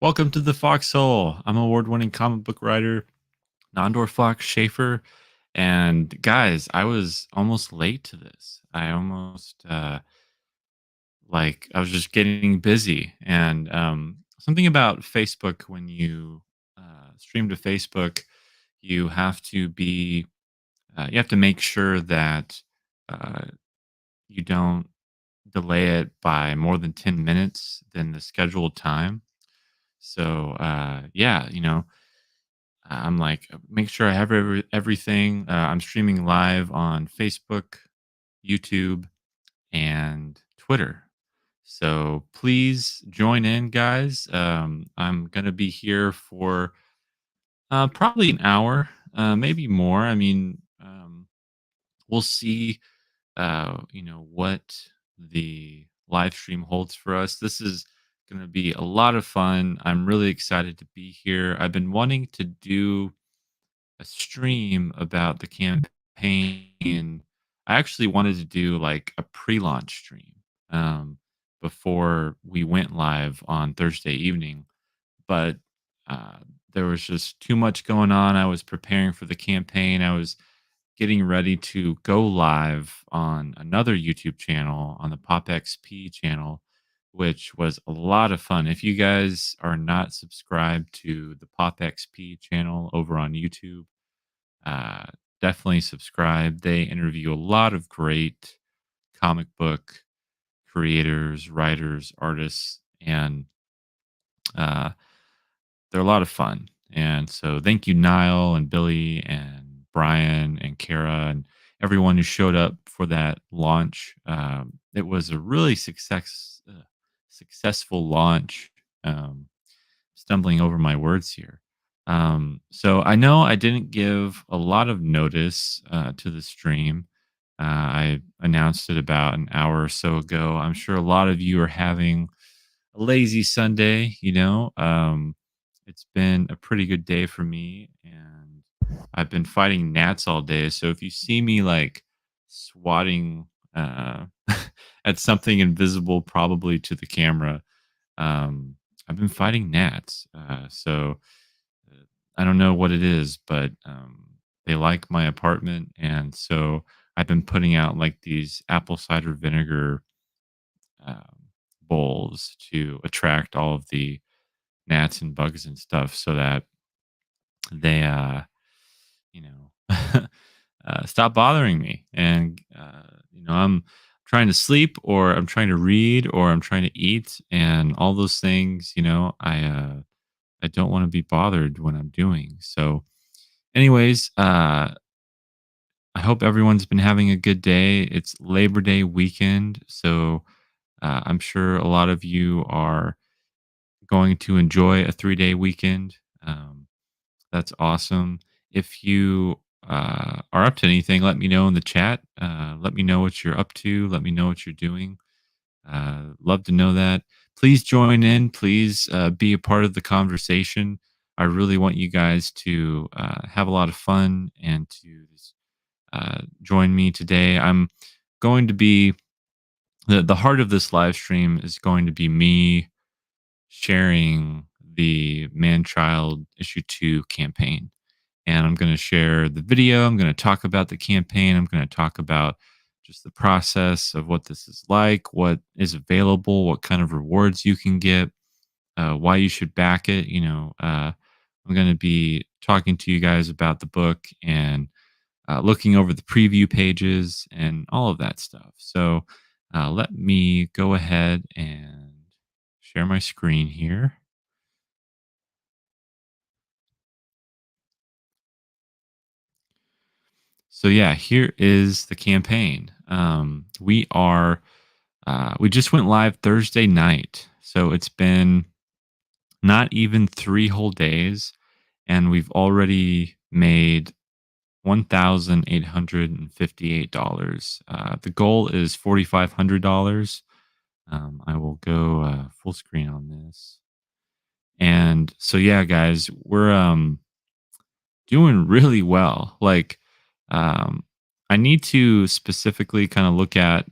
Welcome to the Foxhole. I'm award-winning comic book writer Nandor Fox Schaefer, and guys, I was almost late to this. I was just getting busy, and something about Facebook when you stream to Facebook, you have to be you have to make sure that uh, you don't delay it by more than 10 minutes than the scheduled time. So yeah, I'm like, make sure I have everything. I'm streaming live on Facebook, YouTube, and Twitter. So please join in, guys. I'm going to be here for probably an hour, maybe more. We'll see, what the live stream holds for us. This is going to be a lot of fun. I'm really excited to be here. I've been wanting to do a stream about the campaign. I actually wanted to do like a pre-launch stream um, before we went live on Thursday evening, but uh, there was just too much going on. I was preparing for the campaign. I was getting ready to go live on another YouTube channel, on the Pop XP channel, which was a lot of fun. If you guys are not subscribed to the Pop XP channel over on YouTube, uh, definitely subscribe. They interview a lot of great comic book creators, writers, artists, and uh, they're a lot of fun. And so, thank you, Niall and Billy and Brian and Kara and everyone who showed up for that launch. It was a really successful launch. Um, Stumbling over my words here. So I know I didn't give a lot of notice to the stream. I announced it about an hour or so ago. I'm sure a lot of you are having a lazy Sunday. It's been a pretty good day for me, and I've been fighting gnats all day. So if you see me like swatting uh, at something invisible, probably to the camera, um, I've been fighting gnats. Uh, I don't know what it is, but they like my apartment, and so I've been putting out like these apple cider vinegar um, bowls to attract all of the gnats and bugs and stuff, so that they, you know, stop bothering me. And I'm trying to sleep, or I'm trying to read, or I'm trying to eat, and all those things. I don't want to be bothered when I'm doing. So, anyways, I hope everyone's been having a good day. It's Labor Day weekend, so I'm sure a lot of you are going to enjoy a 3-day weekend. Um, that's awesome. If you are up to anything, let me know in the chat. Let me know what you're up to. Let me know what you're doing. Love to know that. Please join in. Please be a part of the conversation. I really want you guys to have a lot of fun and to join me today. I'm going to be the heart of this live stream is going to be me sharing the Man Child issue 2 campaign. And I'm going to share the video. I'm going to talk about the campaign. I'm going to talk about just the process of what this is like, what is available, what kind of rewards you can get, why you should back it. I'm going to be talking to you guys about the book and looking over the preview pages and all of that stuff. So let me go ahead and share my screen here. So yeah, here is the campaign. We just went live Thursday night, so it's been not even 3 whole days, and we've already made $1,858. The goal is $4,500. I will go full screen on this, and so yeah, guys, we're doing really well. Um, I need to specifically kind of look at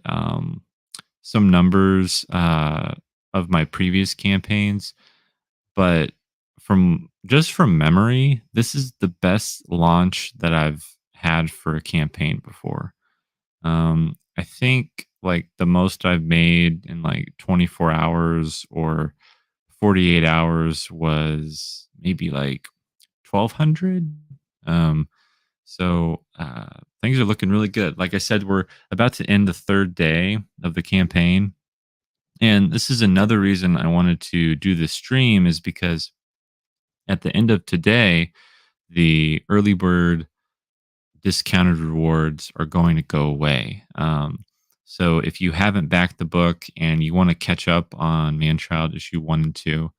some numbers of my previous campaigns, but from memory, this is the best launch that I've had for a campaign before. I think like the most I've made in like 24 hours or 48 hours was maybe like 1200. Um, so things are looking really good. Like I said, we're about to end the third day of the campaign. And this is another reason I wanted to do this stream is because at the end of today, the early bird discounted rewards are going to go away. So if you haven't backed the book and you want to catch up on Manchild issue 1 and 2,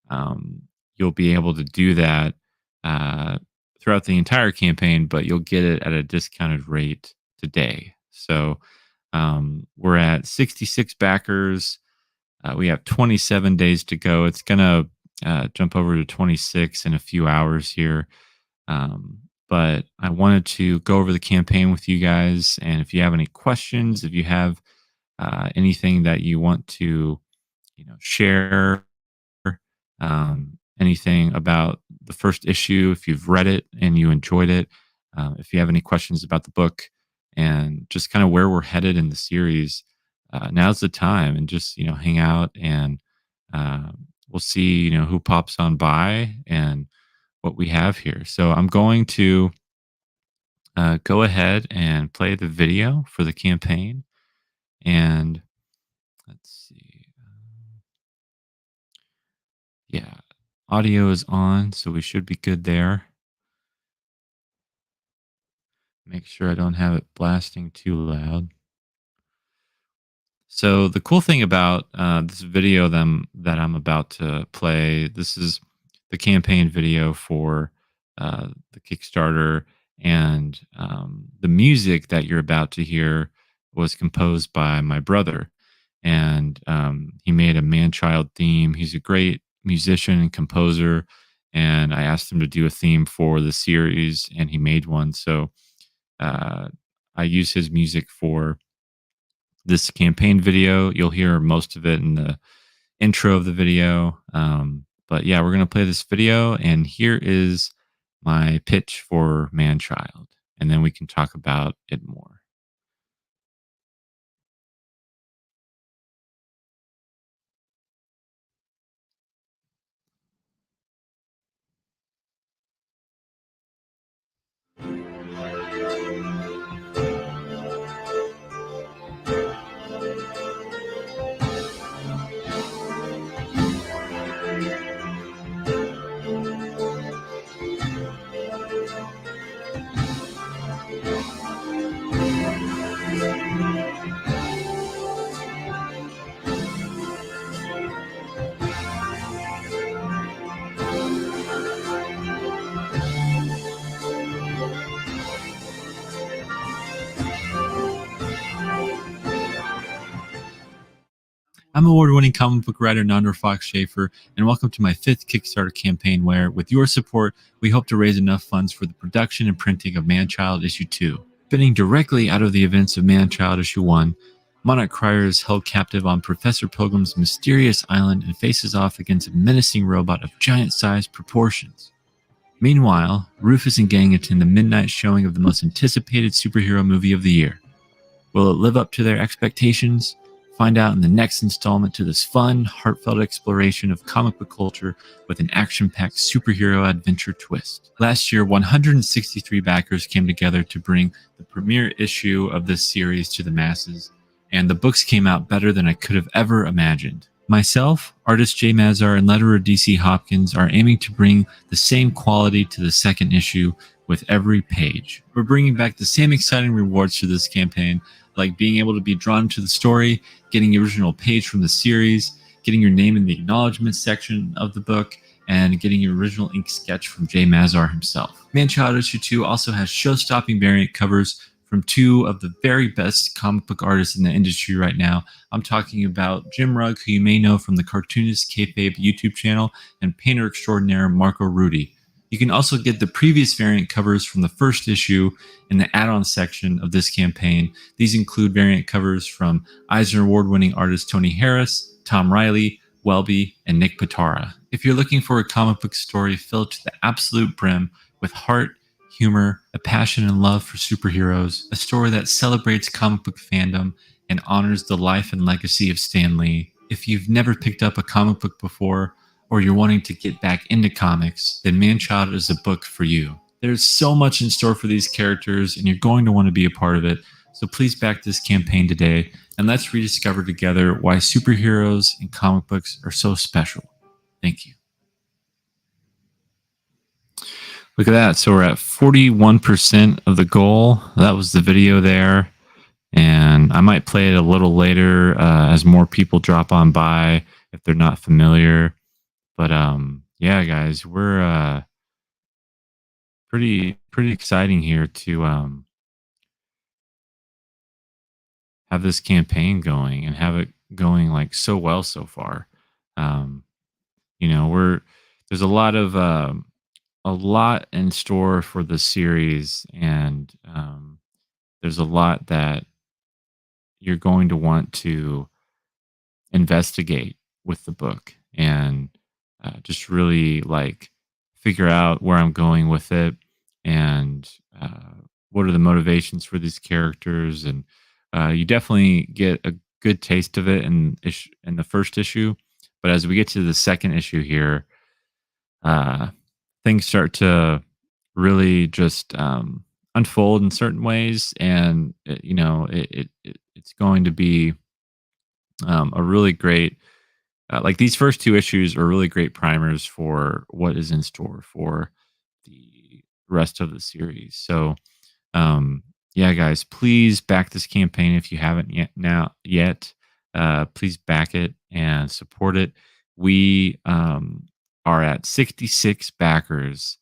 um, you'll be able to do that uh, throughout the entire campaign, but you'll get it at a discounted rate today. So we're at 66 backers. We have 27 days to go. It's going to jump over to 26 in a few hours here. But I wanted to go over the campaign with you guys. And if you have any questions, if you have anything that you want to, share, anything about the first issue, if you've read it and you enjoyed it, if you have any questions about the book and just kind of where we're headed in the series, now's the time and just, hang out and we'll see, who pops on by and what we have here. So I'm going to go ahead and play the video for the campaign. And let's see. Yeah, audio is on, so we should be good there. Make sure I don't have it blasting too loud. So the cool thing about this video that I'm about to play, this is the campaign video for the Kickstarter, and the music that you're about to hear was composed by my brother, and he made a man-child theme. He's a great musician and composer, and I asked him to do a theme for the series, and he made one. So uh, I use his music for this campaign video. You'll hear most of it in the intro of the video. But yeah, we're going to play this video, and here is my pitch for Manchild, and then we can talk about it more. I'm award-winning comic book writer Nandor Fox Schaefer, and welcome to my 5th Kickstarter campaign where, with your support, we hope to raise enough funds for the production and printing of Manchild Issue 2. Spinning directly out of the events of Manchild Issue 1, Monarch Crier is held captive on Professor Pilgrim's mysterious island and faces off against a menacing robot of giant-sized proportions. Meanwhile, Rufus and gang attend the midnight showing of the most anticipated superhero movie of the year. Will it live up to their expectations? Find out in the next installment to this fun, heartfelt exploration of comic book culture with an action-packed superhero adventure twist. Last year, 163 backers came together to bring the premiere issue of this series to the masses, and the books came out better than I could have ever imagined. Myself, artist Jay Mazar, and letterer DC Hopkins are aiming to bring the same quality to the second issue with every page. We're bringing back the same exciting rewards to this campaign, like being able to be drawn to the story, getting the original page from the series, getting your name in the acknowledgments section of the book, and getting your original ink sketch from Jay Mazar himself. Manchild Issue 2 also has show-stopping variant covers from two of the very best comic book artists in the industry right now. I'm talking about Jim Rugg, who you may know from the Cartoonist Kayfabe YouTube channel, and painter extraordinaire Marco Rudy. You can also get the previous variant covers from the first issue in the add-on section of this campaign. These include variant covers from Eisner Award-winning artist Tony Harris, Tom Riley, Welby, and Nick Pitara. If you're looking for a comic book story filled to the absolute brim with heart, humor, a passion and love for superheroes, a story that celebrates comic book fandom and honors the life and legacy of Stan Lee, if you've never picked up a comic book before or you're wanting to get back into comics, then Manchild is a book for you. There's so much in store for these characters, and you're going to want to be a part of it. So please back this campaign today, and let's rediscover together why superheroes and comic books are so special. Thank you. Look at that. So we're at 41% of the goal. That was the video there. And I might play it a little later as more people drop on by if they're not familiar. But yeah, guys, we're pretty exciting here to have this campaign going and have it going like so well so far. Um, we're there's a lot in store for the series, and there's a lot that you're going to want to investigate with the book and just really like figure out where I'm going with it and what are the motivations for these characters. And you definitely get a good taste of it in the first issue. But as we get to the second issue here, uh, things start to really just unfold in certain ways. And, it's going to be a really great like these first two issues are really great primers for what is in store for the rest of the series. So, yeah, guys, please back this campaign if you haven't yet. Please back it and support it. We are at 66 backers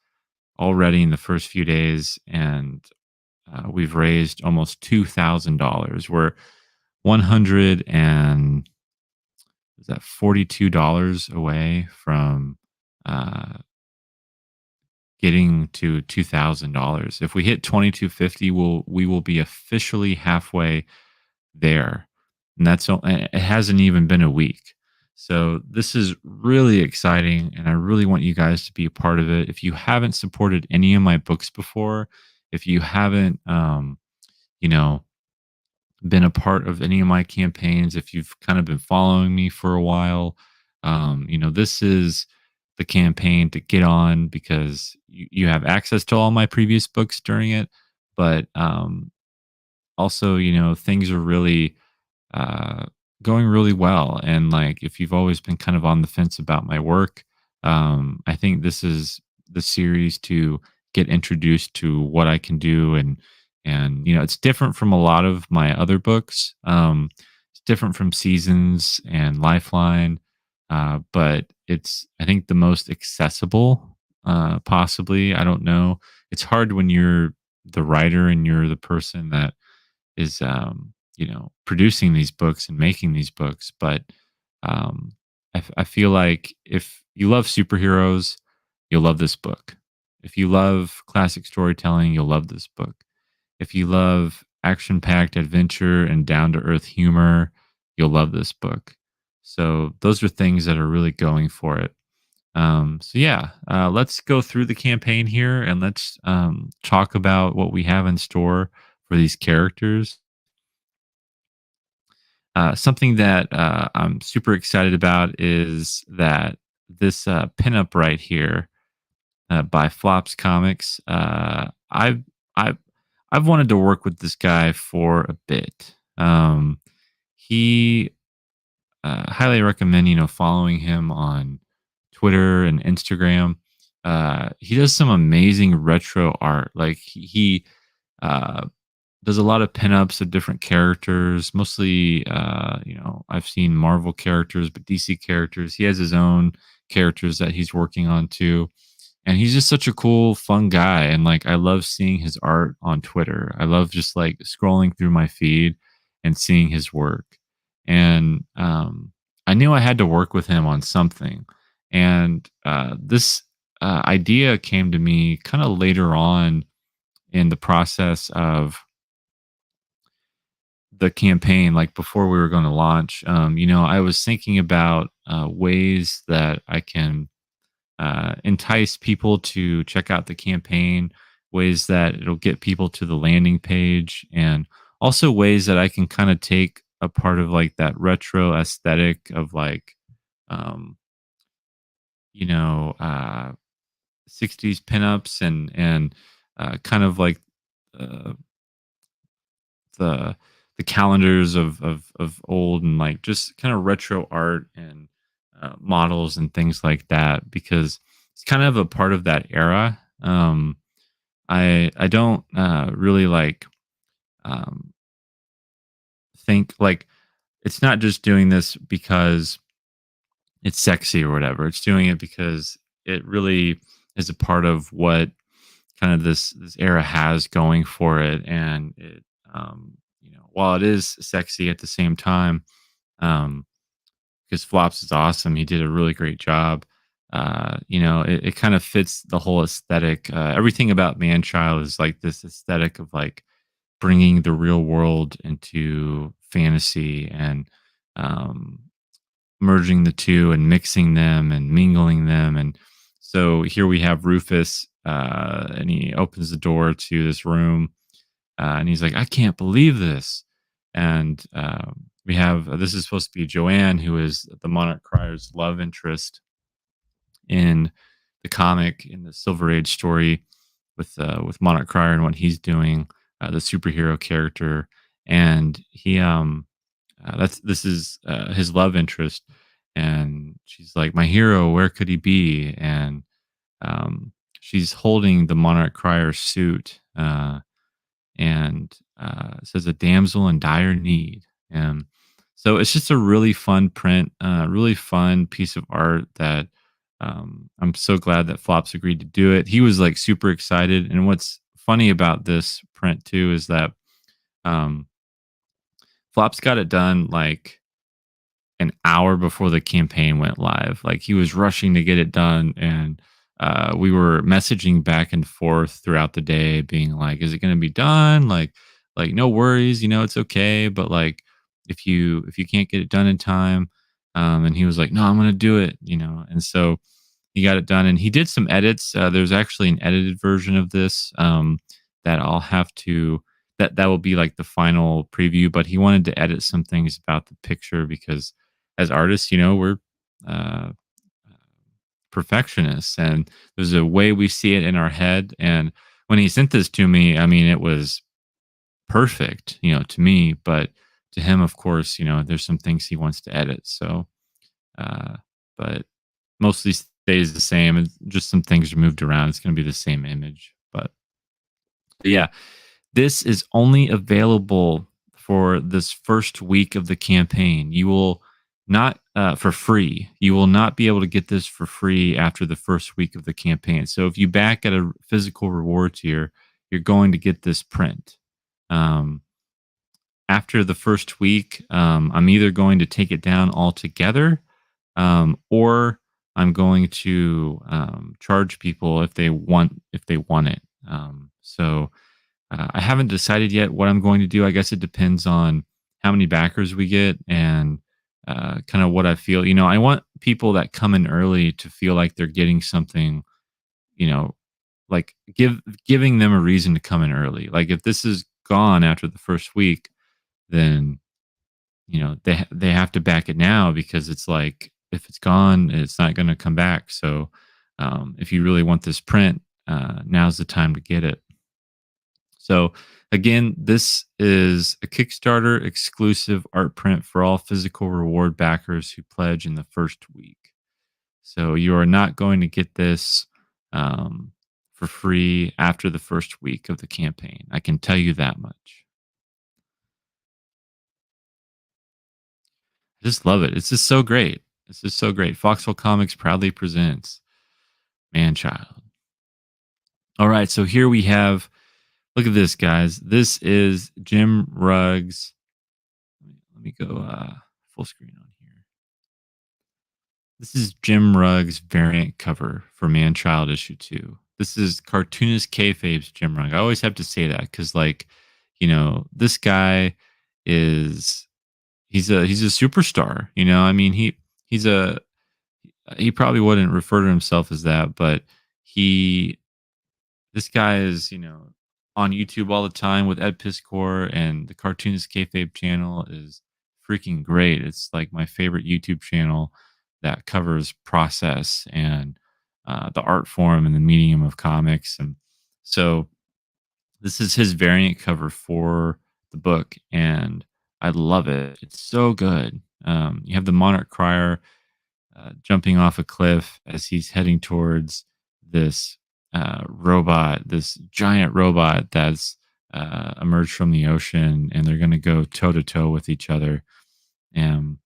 already in the first few days, and we've raised almost $2,000. We're 100 and is that $42 away from uh, getting to $2,000. If we hit 2250, we will be officially halfway there, and it hasn't even been a week. So this is really exciting, and I really want you guys to be a part of it. If you haven't supported any of my books before, if you haven't, you know, been a part of any of my campaigns, if you've kind of been following me for a while, this is the campaign to get on because you have access to all my previous books during it. But also, things are really uh, going really well. And like, if you've always been kind of on the fence about my work, I think this is the series to get introduced to what I can do. And it's different from a lot of my other books. It's different from Seasons and Lifeline, but it's I think the most accessible. Possibly, I don't know. It's hard when you're the writer and you're the person that is producing these books and making these books. But I feel like if you love superheroes, you'll love this book. If you love classic storytelling, you'll love this book. If you love action packed adventure and down to earth humor, you'll love this book. So those are things that are really going for it. So yeah, let's go through the campaign here and let's talk about what we have in store for these characters. Something that I'm super excited about is that this pinup right here by Flops Comics. I've I've wanted to work with this guy for a bit. He highly recommend following him on Twitter and Instagram. He does some amazing retro art. Like he uh, does a lot of pinups of different characters. Mostly, I've seen Marvel characters, but DC characters. He has his own characters that he's working on too. And he's just such a cool, fun guy. And like, I love seeing his art on Twitter. I love just like scrolling through my feed and seeing his work. And I knew I had to work with him on something. And this idea came to me kind of later on in the process of the campaign, like before we were going to launch. I was thinking about ways that I can entice people to check out the campaign, ways that it'll get people to the landing page, and also ways that I can kind of take a part of like that retro aesthetic of like, um, you know, 60s pinups and kind of like uh, the the calendars of old and like just kind of retro art and models and things like that because it's kind of a part of that era. I don't really like um, think like it's not just doing this because it's sexy or whatever. It's doing it because it really is a part of what kind of this era has going for it, and it while it is sexy at the same time, um, because Flops is awesome. He did a really great job. It kind of fits the whole aesthetic. Everything about Manchild is like this aesthetic of like bringing the real world into fantasy and um, merging the two and mixing them and mingling them. And so here we have Rufus, and he opens the door to this room, and he's like, "I can't believe this." And we have this is supposed to be Joanne, who is the Monarch Crier's love interest in the comic in the Silver Age story with Monarch Crier and what he's doing, the superhero character, and he that's this is his love interest, and she's like, "My hero, where could he be?" And she's holding the Monarch Crier suit. And says a damsel in dire need. And so it's just a really fun print, really fun piece of art that I'm so glad that Flops agreed to do it. He was like super excited. And what's funny about this print too is that um, Flops got it done like an hour before the campaign went live. Like he was rushing to get it done, and we were messaging back and forth throughout the day, being like, "Is it going to be done? Like no worries, it's okay. But like, if you can't get it done in time," and he was like, "No, I'm going to do it," And so he got it done, and he did some edits. There's actually an edited version of this that I'll have to that will be like the final preview. But he wanted to edit some things about the picture because as artists, we're uh, perfectionists, and there's a way we see it in our head. And when he sent this to me, I mean, it was perfect, to me. But to him, of course, there's some things he wants to edit. So, uh, but mostly stays the same, and just some things are moved around. It's going to be the same image, but yeah, this is only available for this first week of the campaign. You will not for free. You will not be able to get this for free after the first week of the campaign. So if you back at a physical reward tier, you're going to get this print. Um, After the first week, I'm either going to take it down altogether, or I'm going to charge people if they want it. I haven't decided yet what I'm going to do. I guess it depends on how many backers we get and kind of what I feel. I want people that come in early to feel like they're getting something. You know, like giving them a reason to come in early. Like if this is gone after the first week, then they have to back it now because it's like if it's gone, it's not going to come back. So if you really want this print, now's the time to get it. So again, this is a Kickstarter exclusive art print for all physical reward backers who pledge in the first week. So you are not going to get this for free after the first week of the campaign. I can tell you that much. I just love it. It's just so great. It's just so great. Foxhole Comics proudly presents Manchild. All right, so here we have. Look at this, guys. This is Jim Ruggs. Let me go full screen on here. This is Jim Ruggs' variant cover for Manchild issue 2. This is cartoonist kayfabe's Jim Rugg. I always have to say that because, like, this guy is he's a superstar. I mean He's a he probably wouldn't refer to himself as that, but he this guy is, on YouTube all the time with Ed Piskor, and the Cartoonist Kayfabe channel is freaking great. It's like my favorite YouTube channel that covers process and the art form and the medium of comics. And so this is his variant cover for the book, and I love it. It's so good. You have the Monarch Crier jumping off a cliff as he's heading towards this robot, this giant robot that's emerged from the ocean, and they're going to go toe to toe with each other. And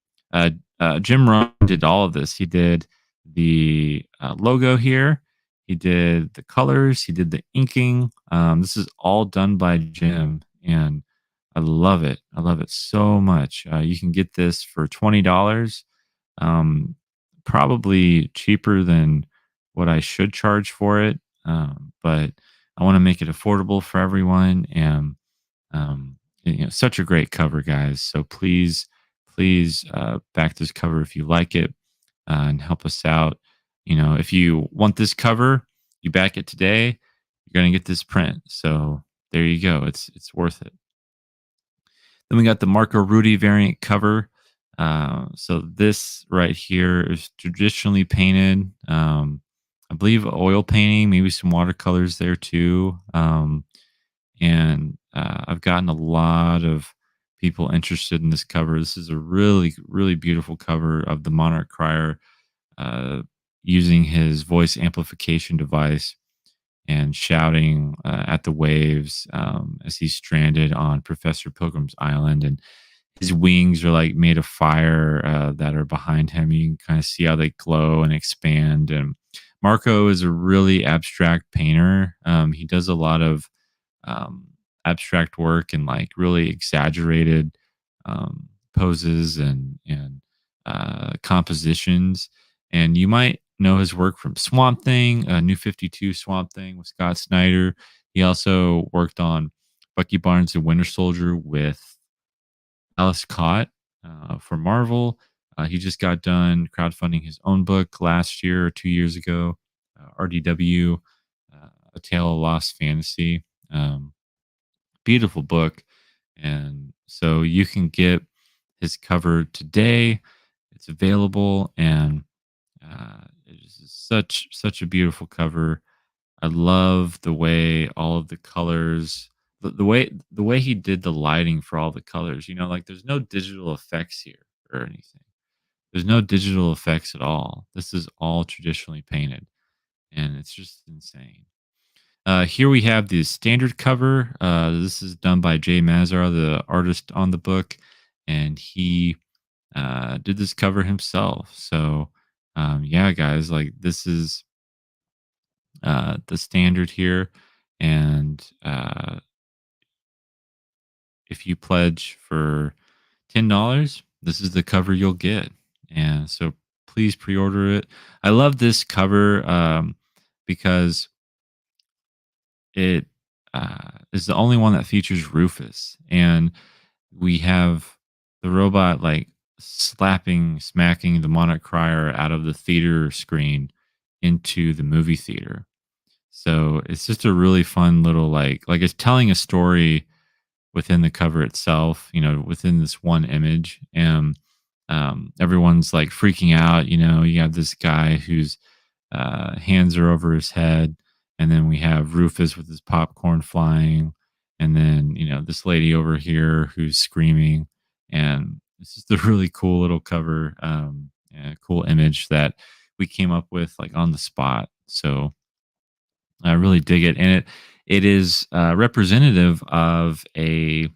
Jim Rohn did all of this. He did the logo here. He did the colors. He did the inking. This is all done by Jim, and I love it. I love it so much. You can get this for $20. Um, Probably cheaper than what I should charge for it, but I want to make it affordable for everyone. And such a great cover, guys. So please back this cover if you like it, and help us out. If you want this cover, you back it today, you're gonna get this print. So there you go. It's worth it. Then we got the Marco Rudy variant cover. So this right here is traditionally painted. I believe oil painting, maybe some watercolors there too. And I've gotten a lot of people interested in this cover. This is a really, really beautiful cover of the Monarch Crier uh, using his voice amplification device and shouting at the waves as he's stranded on Professor Pilgrim's Island. And his wings are like made of fire that are behind him. You can kind of see how they glow and expand. And Marco is a really abstract painter. He does a lot of um, abstract work and like really exaggerated poses and compositions. And you might know his work from Swamp Thing, New 52 Swamp Thing with Scott Snyder. He also worked on Bucky Barnes and Winter Soldier with Alice Cott for Marvel. He just got done crowdfunding his own book last year or 2 years ago, RDW, A Tale of Lost Fantasy. Um, Beautiful book. And so you can get his cover today. It's available, and it is such a beautiful cover. I love the way all of the colors, the way he did the lighting for all the colors. Like there's no digital effects here or anything. There's no digital effects at all. This is all traditionally painted, and it's just insane. Here we have the standard cover. This is done by Jay Mazar, the artist on the book, and he did this cover himself. So, yeah, guys, like this is the standard here, and if you pledge for $10, this is the cover you'll get. And so, please pre-order it. I love this cover because it is the only one that features Rufus, and we have the robot like smacking the Monarch Crier out of the theater screen into the movie theater. So it's just a really fun little like it's telling a story within the cover itself, within this one image. And everyone's like freaking out. You have this guy whose hands are over his head, and then we have Rufus with his popcorn flying, and then this lady over here who's screaming. And it's just a really cool little cover, and a cool image that we came up with like on the spot. So I really dig it, and it is representative of a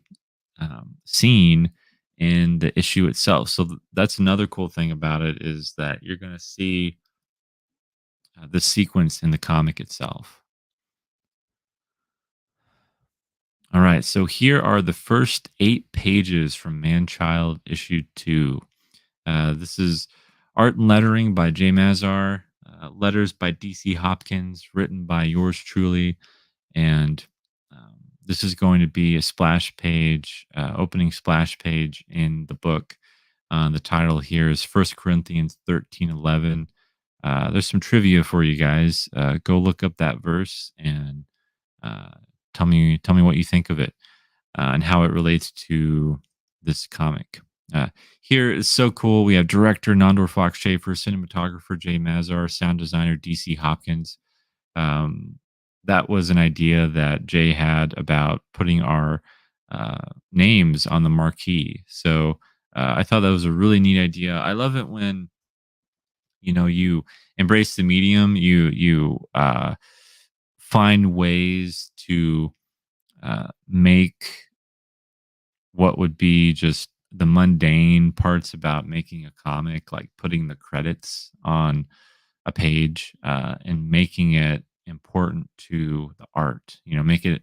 scene in the issue itself. So that's another cool thing about it, is that you're going to see the sequence in the comic itself. All right, so here are the first 8 pages from Man-Child issue 2. This is art and lettering by Jay Mazar, letters by DC Hopkins, written by yours truly, and this is going to be a splash page, opening splash page in the book. The title here is First Corinthians 13:11. There's some trivia for you guys. Go look up that verse and uh, tell me what you think of it and how it relates to this comic. Uh, Here is so cool. We have director Nandor Fox Schaefer, cinematographer Jay Mazar, sound designer DC Hopkins. Um, that was an idea that Jay had about putting our names on the marquee. So I thought that was a really neat idea. I love it when you embrace the medium. You find ways to make what would be just the mundane parts about making a comic, like putting the credits on a page and making it important to the art.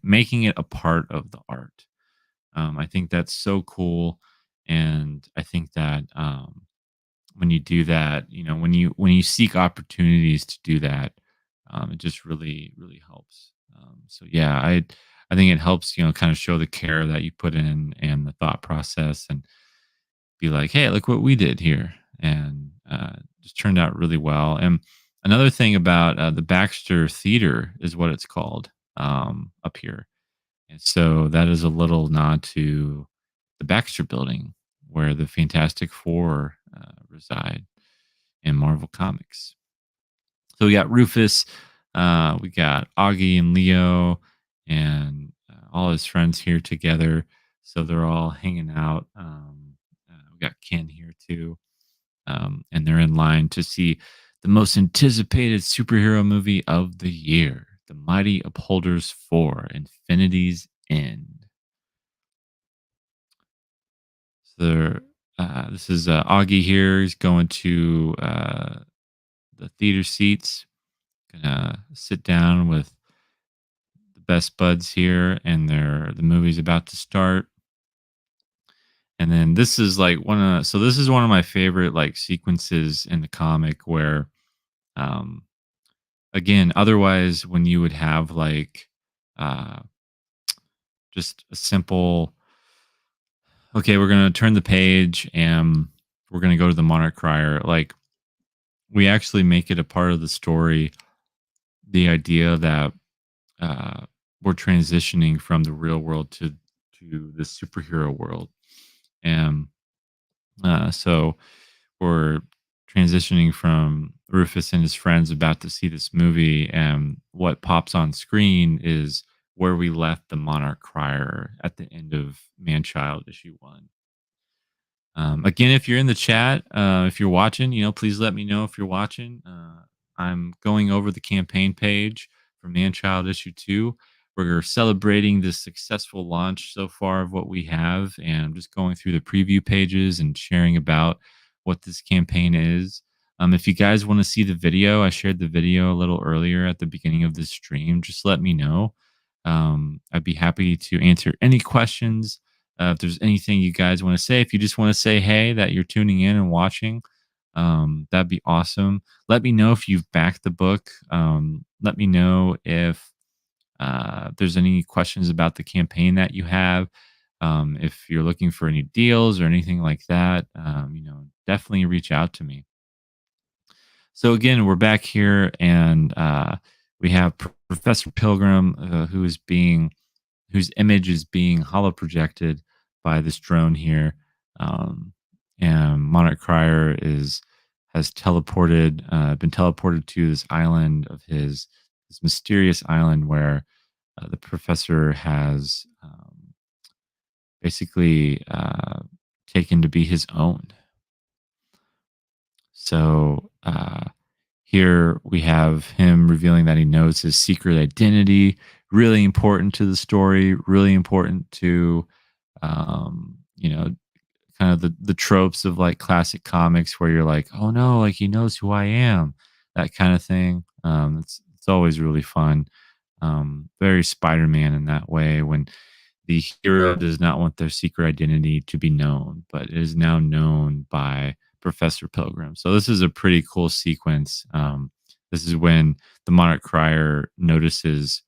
Making it a part of the art. I think that's so cool, and I think that when you do that, when you seek opportunities to do that, it just really helps. So yeah, I think it helps, kind of show the care that you put in and the thought process, and be like, hey, look what we did here, and just turned out really well. And another thing about the Baxter Theater is what it's called up here, and so that is a little nod to the Baxter Building, where the Fantastic Four reside in Marvel Comics. So we got Rufus, we got Augie and Leo, and all his friends here together. So they're all hanging out. We got Ken here too, and they're in line to see the most anticipated superhero movie of the year, The Mighty Upholders 4: Infinity's End. So this is Augie here. He's going to the theater seats. Gonna sit down with the best buds here, and the movie's about to start. And then this is like this is one of my favorite like sequences in the comic where, um, again, otherwise when you would have like uh, just a simple, okay, we're gonna turn the page and we're gonna go to the Monarch Crier. Like we actually make it a part of the story. The idea that uh, we're transitioning from the real world to the superhero world, and so we're transitioning from Rufus and his friends about to see this movie, and what pops on screen is where we left the Monarch Crier at the end of Manchild issue 1. Again, if you're in the chat, if you're watching, please let me know if you're watching. I'm going over the campaign page for Manchild issue 2. We're celebrating the successful launch so far of what we have, and I'm just going through the preview pages and sharing about what this campaign is. If you guys want to see the video, I shared the video a little earlier at the beginning of this stream. Just let me know. I'd be happy to answer any questions. If there's anything you guys want to say, if you just want to say hey that you're tuning in and watching, that'd be awesome. Let me know if you've backed the book. Let me know if there's any questions about the campaign that you have. If you're looking for any deals or anything like that, definitely reach out to me. So again, we're back here, and we have Professor Pilgrim, whose image is being holo projected by this drone here. And Monarch Crier has been teleported to this island of this mysterious island where the professor has basically taken to be his own. So here we have him revealing that he knows his secret identity. Really important to the story. Really important to, um, you know, kind of the tropes of like classic comics where you're like, oh no, like he knows who I am, that kind of thing. It's always really fun. Very Spider-Man in that way, when the hero does not want their secret identity to be known, but it is now known by Professor Pilgrim. So this is a pretty cool sequence. This is when the Monarch Crier notices,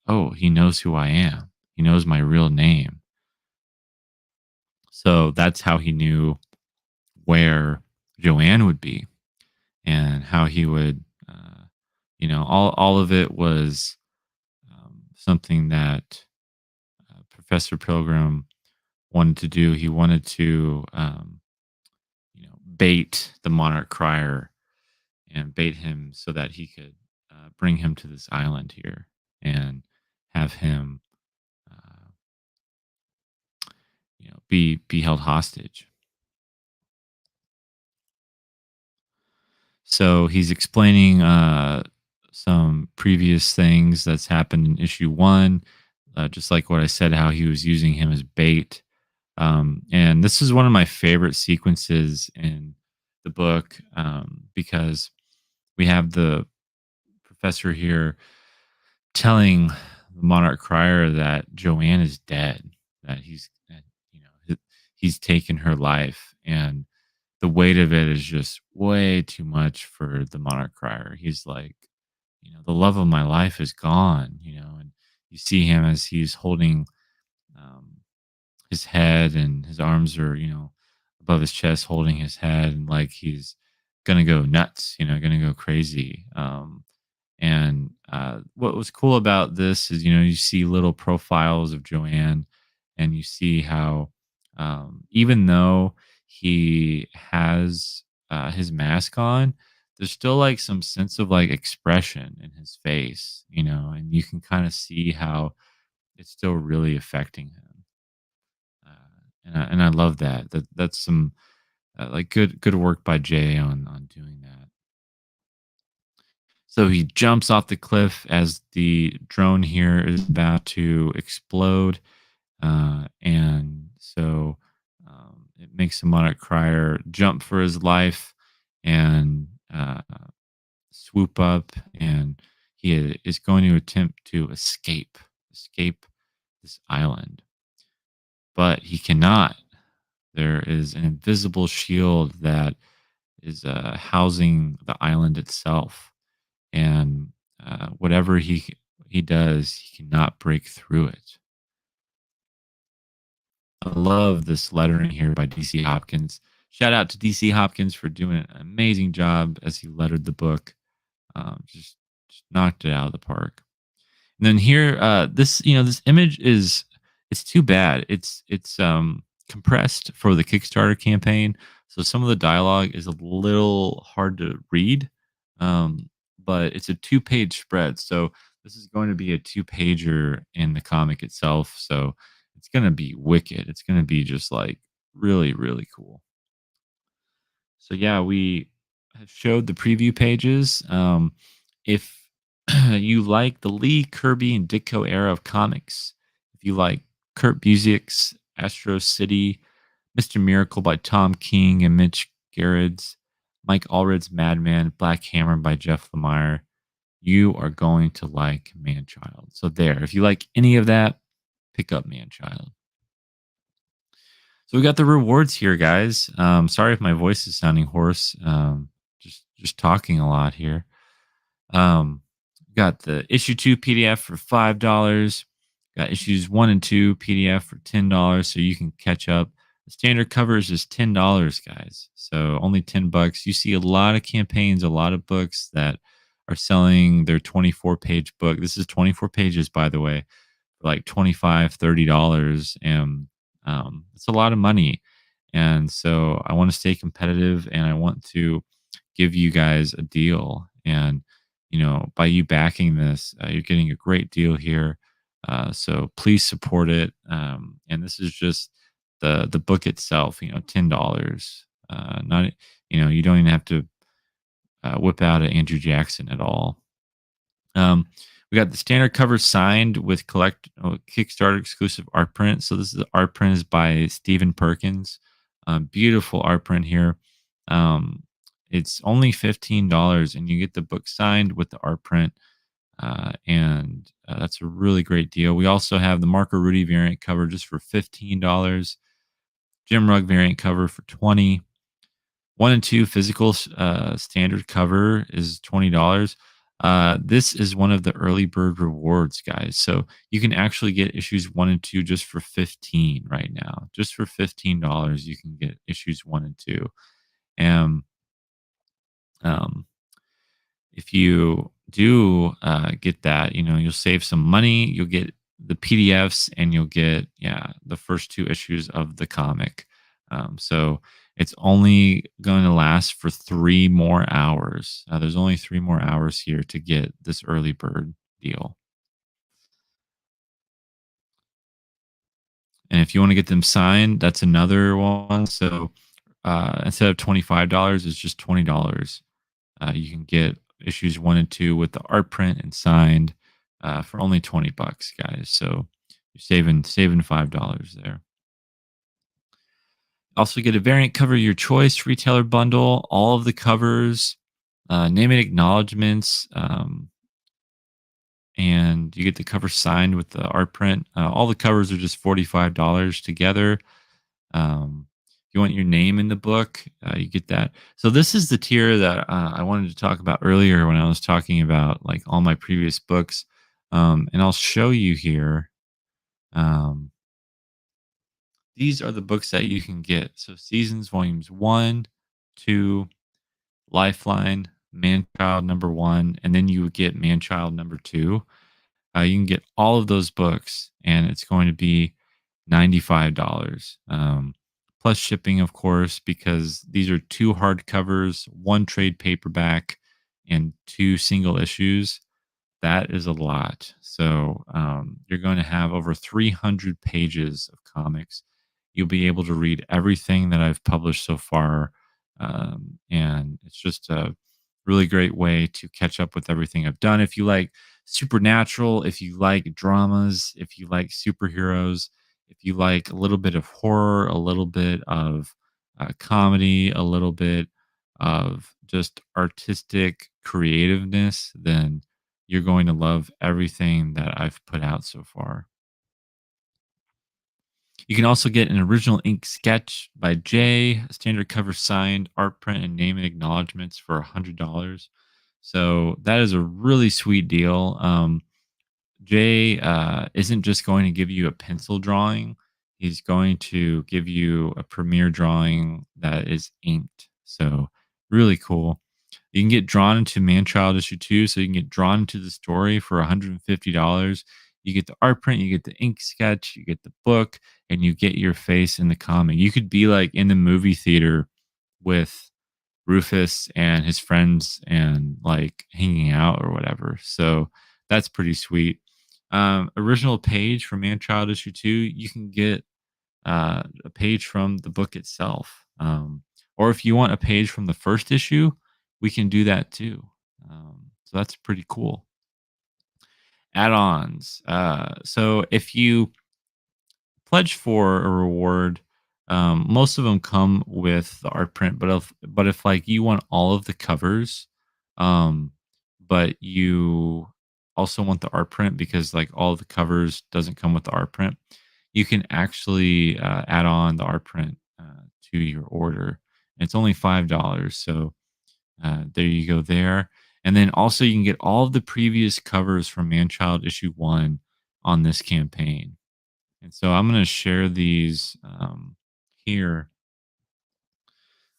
oh, he knows who I am. He knows my real name. So that's how he knew where Joanne would be and how he would, all of it was something that Professor Pilgrim wanted to do. He wanted to, bait the Monarch Crier and bait him so that he could bring him to this island here and have him, uh, be held hostage. So he's explaining some previous things that's happened in issue one, just like what I said, how he was using him as bait. And this is one of my favorite sequences in the book because we have the professor here telling the Monarch Crier that Joanne is dead, that he's taken her life, and the weight of it is just way too much for the Monarch Crier. He's like, the love of my life is gone, and you see him as he's holding um, his head and his arms are, above his chest, holding his head, and like he's gonna go nuts, gonna go crazy. And what was cool about this is, you see little profiles of Joanne, and you see how, even though he has his mask on, there's still like some sense of like expression in his face, and you can kind of see how it's still really affecting him. And I love that. That's some like good work by Jay on doing that. So he jumps off the cliff as the drone here is about to explode. And so it makes the Monarch Crier jump for his life and swoop up. And he is going to attempt to escape this island. But he cannot. There is an invisible shield that is housing the island itself. And whatever he does, he cannot break through it. I love this lettering here by DC Hopkins. Shout out to DC Hopkins for doing an amazing job as he lettered the book. Just knocked it out of the park. And then here, this image is it's too bad. It's compressed for the Kickstarter campaign, so some of the dialogue is a little hard to read. Um, but it's a two-page spread, so this is going to be a two-pager in the comic itself. So it's going to be wicked. It's going to be just like really, really cool. So yeah, we have showed the preview pages. If you like the Lee, Kirby, and Ditko era of comics, if you like Kurt Busiek's Astro City, Mr. Miracle by Tom King and Mitch Gerrits, Mike Allred's Madman, Black Hammer by Jeff Lemire, you are going to like Manchild. So there, if you like any of that, pick up Manchild. So we got the rewards here, guys. Sorry if my voice is sounding hoarse. Just talking a lot here. Got the issue 2 PDF for $5. Got issues 1 and 2 PDF for $10, so you can catch up. The standard covers is $10, guys. So only $10. You see a lot of campaigns, a lot of books that are selling their 24-page book. This is 24 pages, by the way, for like $25, $30. And it's a lot of money. And so I want to stay competitive and I want to give you guys a deal. And, by you backing this, you're getting a great deal here. So please support it. And this is just the book itself, $10. Not, you don't even have to whip out an Andrew Jackson at all. We got the standard cover signed with Kickstarter exclusive art print. So this is the art print is by Stephen Perkins. Beautiful art print here. It's only $15, and you get the book signed with the art print. And that's a really great deal. We also have the Marco Rudy variant cover just for $15. Jim Rugg variant cover for $20. 1 and 2 physical standard cover is $20. This is one of the early bird rewards, guys. So you can actually get issues 1 and 2 just for $15 right now. Just for $15, you can get issues 1 and 2. And um, if you do get that, you'll save some money. You'll get the PDFs, and you'll get, yeah, the first two issues of the comic. So it's only going to last for 3 more hours. There's only 3 more hours here to get this early bird deal. And if you want to get them signed, that's another one. So instead of $25, it's just $20. You can get issues 1 and 2 with the art print and signed for only $20, guys. So you're saving $5 there. Also get a variant cover of your choice, retailer bundle, all of the covers, name and acknowledgments, and you get the cover signed with the art print. All the covers are just $45 together. If you want your name in the book, you get that. So this is the tier that I wanted to talk about earlier when I was talking about like all my previous books. And I'll show you here. Um, these are the books that you can get. So Seasons Volumes 1, 2, Lifeline, Manchild number 1, and then you would get Manchild number 2. You can get all of those books, and it's going to be $95, plus shipping, of course, because these are 2 hardcovers, 1 trade paperback, and 2 single issues. That is a lot. So you're going to have over 300 pages of comics. You'll be able to read everything that I've published so far. And it's just a really great way to catch up with everything I've done. If you like supernatural, if you like dramas, if you like superheroes, if you like a little bit of horror, a little bit of comedy, a little bit of just artistic creativeness, then you're going to love everything that I've put out so far. You can also get an original ink sketch by Jay, a standard cover signed, art print, and name and acknowledgments for $100. So that is a really sweet deal. Jay isn't just going to give you a pencil drawing, he's going to give you a premiere drawing that is inked. So, really cool. You can get drawn into Manchild issue 2, so you can get drawn into the story for $150. You get the art print, you get the ink sketch, you get the book, and you get your face in the comic. You could be like in the movie theater with Rufus and his friends and like hanging out or whatever. So that's pretty sweet. Original page from Manchild issue 2, you can get a page from the book itself. Or if you want a page from the first issue, we can do that too. So that's pretty cool. Add-ons. So if you pledge for a reward, most of them come with the art print, but if like you want all of the covers, um, but you also want the art print because like all of the covers doesn't come with the art print, you can actually add on the art print to your order. It's only $5, so there you go there. And then also you can get all of the previous covers from Manchild issue 1 on this campaign. And so I'm going to share these here.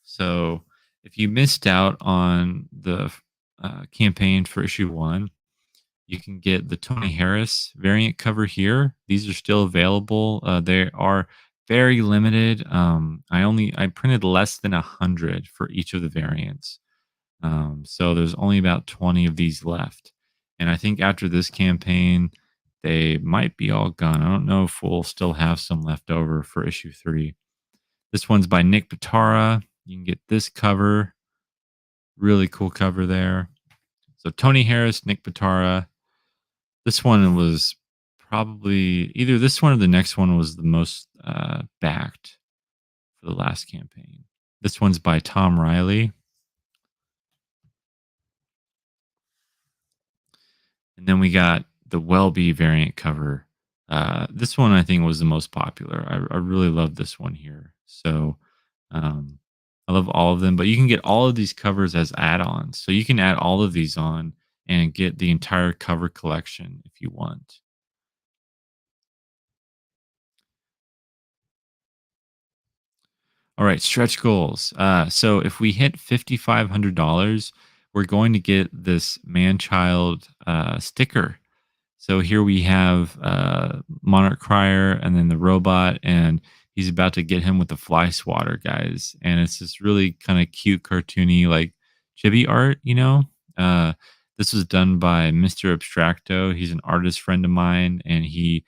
So if you missed out on the campaign for issue 1, you can get the Tony Harris variant cover here. These are still available. They are very limited. I printed less than 100 for each of the variants. So there's only about 20 of these left. And I think after this campaign, they might be all gone. I don't know if we'll still have some left over for issue 3. This one's by Nick Pitara. You can get this cover. Really cool cover there. So Tony Harris, Nick Pitara. This one was probably either this one or the next one was the most backed for the last campaign. This one's by Tom Riley. And then we got the Welby variant cover. This one I think was the most popular. I really love this one here. So um, I love all of them, but you can get all of these covers as add-ons. So you can add all of these on and get the entire cover collection if you want. All right, stretch goals. So if we hit $5,500, we're going to get this man child sticker. So here we have Monarch Crier and then the robot, and he's about to get him with the fly swatter, guys. And it's this really kind of cute, cartoony, like chibi art, you know? Uh, this was done by Mr. Abstracto. He's an artist friend of mine, and he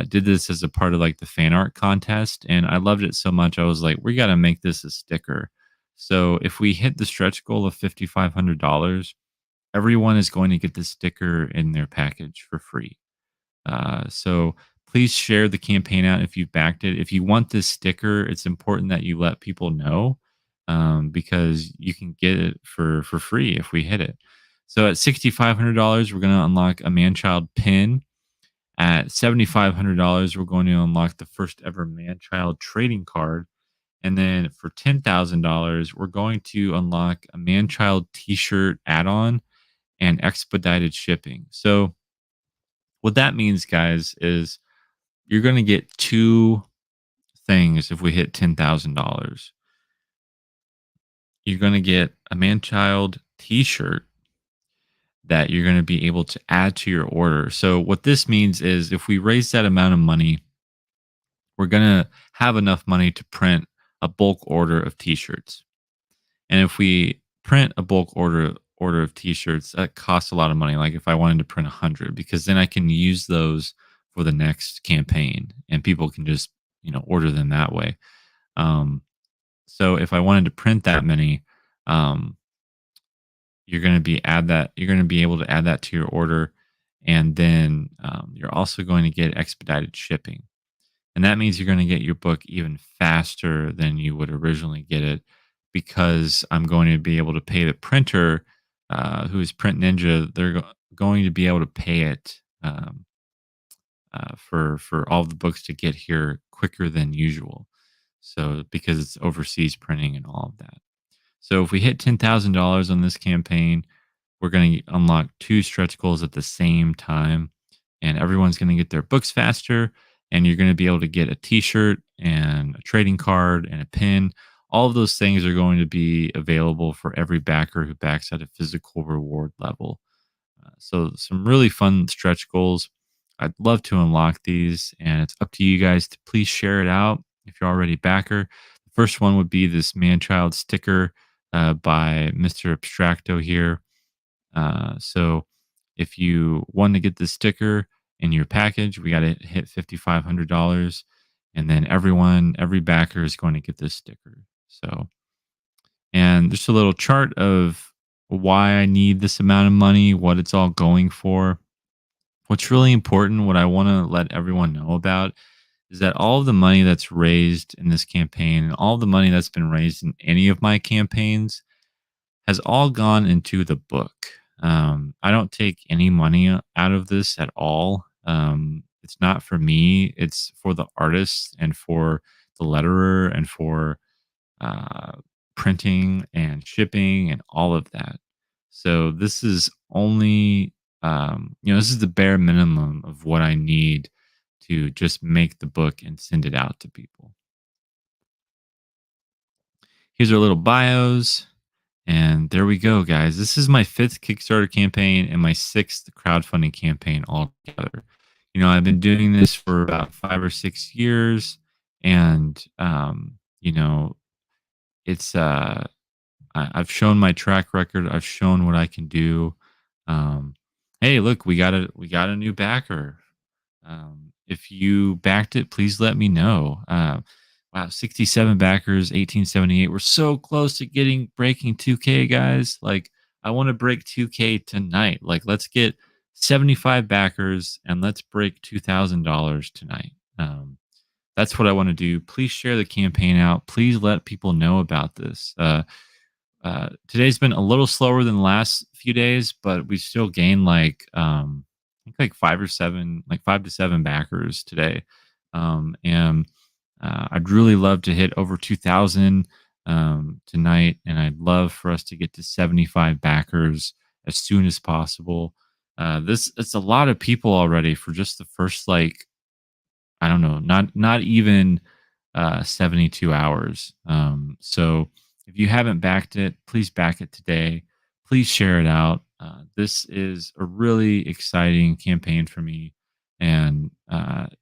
did this as a part of like the fan art contest. And I loved it so much. I was like, we got to make this a sticker. So if we hit the stretch goal of $5,500, everyone is going to get the sticker in their package for free. So please share the campaign out if you've backed it. If you want this sticker, it's important that you let people know because you can get it for free if we hit it. So at $6,500, we're going to unlock a man-child pin. At $7,500, we're going to unlock the first ever man-child trading card. And then for $10,000, we're going to unlock a man-child T-shirt add-on and expedited shipping. So what that means, guys, is you're going to get two things if we hit $10,000. You're going to get a man child t shirt that you're going to be able to add to your order. So, what this means is if we raise that amount of money, we're going to have enough money to print a bulk order of t shirts. And if we print a bulk order of t-shirts, that costs a lot of money. Like if I wanted to print 100, because then I can use those for the next campaign, and people can just order them that way. Um, so if I wanted to print that many, um, you're going to be able to add that to your order, and then you're also going to get expedited shipping. And that means you're going to get your book even faster than you would originally get it because I'm going to be able to pay the printer, who is Print Ninja. They're going to be able to pay it for all the books to get here quicker than usual. So because it's overseas printing and all of that. So if we hit $10,000 on this campaign, we're going to unlock two stretch goals at the same time, and everyone's going to get their books faster. And you're going to be able to get a T-shirt and a trading card and a pin. All of those things are going to be available for every backer who backs at a physical reward level. So some really fun stretch goals. I'd love to unlock these, and it's up to you guys to please share it out if you're already a backer. The first one would be this man-child sticker by Mr. Abstracto here. So if you want to get the sticker in your package, we got to hit $5,500, and then every backer is going to get this sticker. So, and just a little chart of why I need this amount of money, what it's all going for. What's really important, what I want to let everyone know about, is that all of the money that's raised in this campaign and all the money that's been raised in any of my campaigns has all gone into the book. I don't take any money out of this at all. It's not for me. It's for the artists and for the letterer and for uh, printing and shipping and all of that. So this is only, this is the bare minimum of what I need to just make the book and send it out to people. Here's our little bios. And there we go, guys. This is my fifth Kickstarter campaign and my sixth crowdfunding campaign altogether. I've been doing this for about 5 or 6 years, and it's I've shown my track record. I've shown what I can do. Um, hey, look, we got a new backer. If you backed it, please let me know. Wow, 67 backers, 1878. We're so close to breaking 2K, guys. Like, I want to break 2K tonight. Like, let's get 75 backers and let's break $2,000 tonight. That's what I want to do. Please share the campaign out. Please let people know about this. Today's been a little slower than the last few days, but we still gained I think like 5 to 7 backers today. And I'd really love to hit over 2,000 tonight, and I'd love for us to get to 75 backers as soon as possible. It's a lot of people already for just the first I don't know, not even 72 hours. So if you haven't backed it, please back it today. Please share it out. This is a really exciting campaign for me, and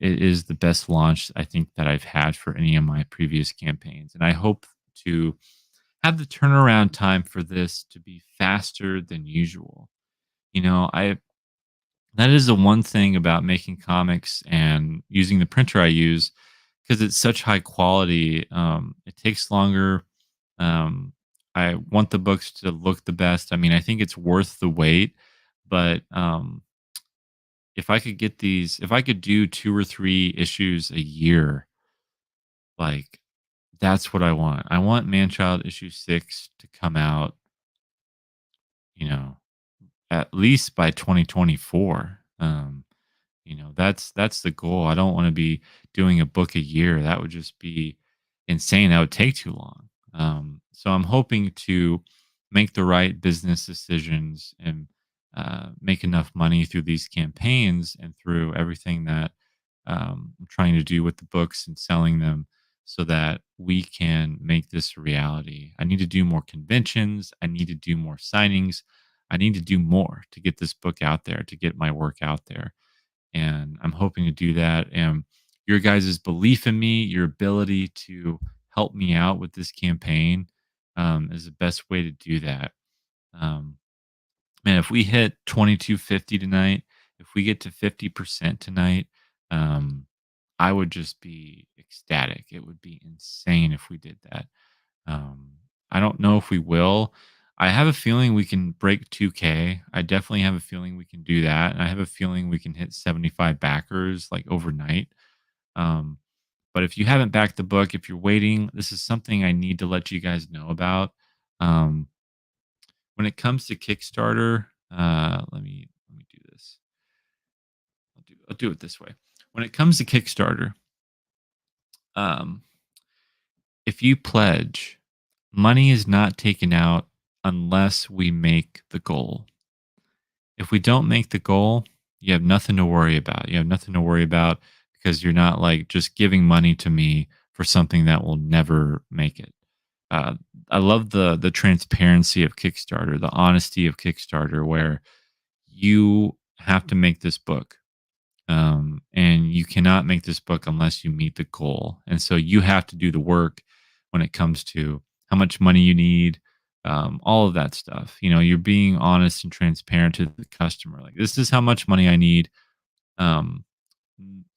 it is the best launch I think that I've had for any of my previous campaigns. And I hope to have the turnaround time for this to be faster than usual. I that is the one thing about making comics and using the printer I use because it's such high quality. It takes longer. I want the books to look the best. I mean, I think it's worth the wait, but if I could do 2 or 3 issues a year, like that's what I want. I want Manchild issue 6 to come out, you know, at least by 2024. That's the goal. I don't want to be doing a book a year. That would just be insane. That would take too long. So I'm hoping to make the right business decisions and make enough money through these campaigns and through everything that I'm trying to do with the books and selling them so that we can make this a reality. I need to do more conventions. I need to do more signings. I need to do more to get this book out there, to get my work out there. And I'm hoping to do that. And your guys' belief in me, your ability to help me out with this campaign is the best way to do that. Um, Man, if we hit 2250 tonight, if we get to 50% tonight, um, I would just be ecstatic. It would be insane if we did that. Um, I don't know if we will. I have a feeling we can break 2K. I definitely have a feeling we can do that. And I have a feeling we can hit 75 backers like overnight. Um, but if you haven't backed the book, if you're waiting, this is something I need to let you guys know about. Um, when it comes to Kickstarter, let me do this. I'll do it this way. When it comes to Kickstarter, um, if you pledge, money is not taken out unless we make the goal. If we don't make the goal, you have nothing to worry about. You have nothing to worry about because you're not like just giving money to me for something that will never make it. Uh, I love the transparency of Kickstarter, the honesty of Kickstarter, where you have to make this book. And you cannot make this book unless you meet the goal. And so you have to do the work when it comes to how much money you need, all of that stuff. You're being honest and transparent to the customer. Like, this is how much money I need. Um,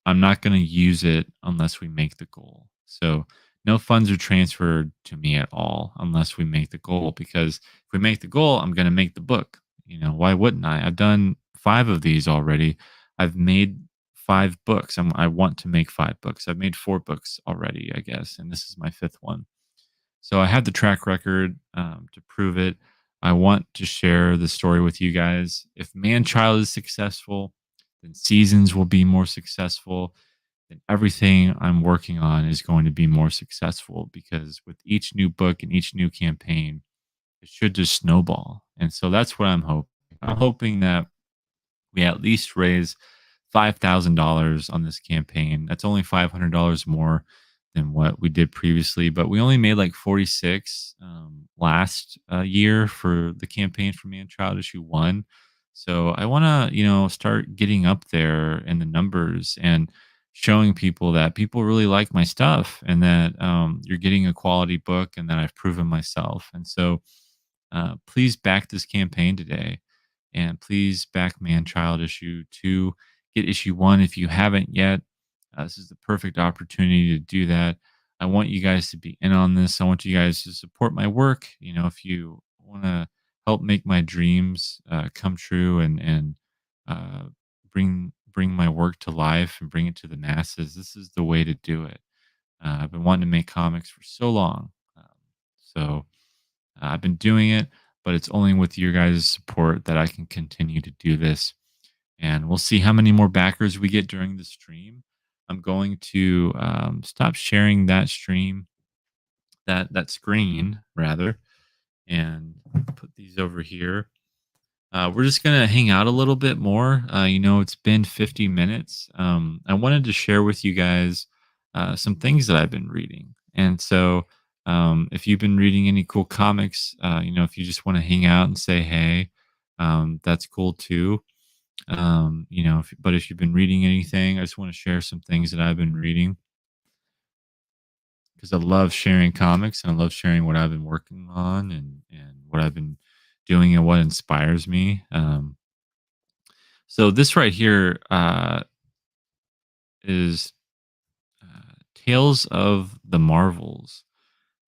I'm not going to use it unless we make the goal. So no funds are transferred to me at all unless we make the goal. Because if we make the goal, I'm going to make the book. Why wouldn't I? I've done 5 of these already. I've made 5 books. I want to make 5 books. I've made 4 books already, I guess, and this is my 5th one. So I have the track record to prove it. I want to share the story with you guys. If Manchild is successful, then Seasons will be more successful. Then everything I'm working on is going to be more successful because with each new book and each new campaign, it should just snowball. And so that's what I'm hoping. I'm hoping that we at least raise $5,000 on this campaign. That's only $500 more than what we did previously, but we only made like 46 last year for the campaign for Man Child issue 1. So I want to, start getting up there in the numbers and showing people that people really like my stuff and that you're getting a quality book and that I've proven myself. And so please back this campaign today and please back Man Child issue 2. Get issue 1 if you haven't yet. This is the perfect opportunity to do that. I want you guys to be in on this. I want you guys to support my work. If you want to help make my dreams come true and uh, bring my work to life and bring it to the masses, this is the way to do it. I've been wanting to make comics for so long, so I've been doing it, but it's only with your guys' support that I can continue to do this. And we'll see how many more backers we get during the stream. I'm going to stop sharing that stream, that screen rather, and put these over here. We're just gonna hang out a little bit more. It's been 50 minutes. I wanted to share with you guys some things that I've been reading. And so, if you've been reading any cool comics, if you just want to hang out and say hey, that's cool too. But if you've been reading anything, I just want to share some things that I've been reading because I love sharing comics and I love sharing what I've been working on and what I've been doing and what inspires me. So this right here is Tales of the Marvels.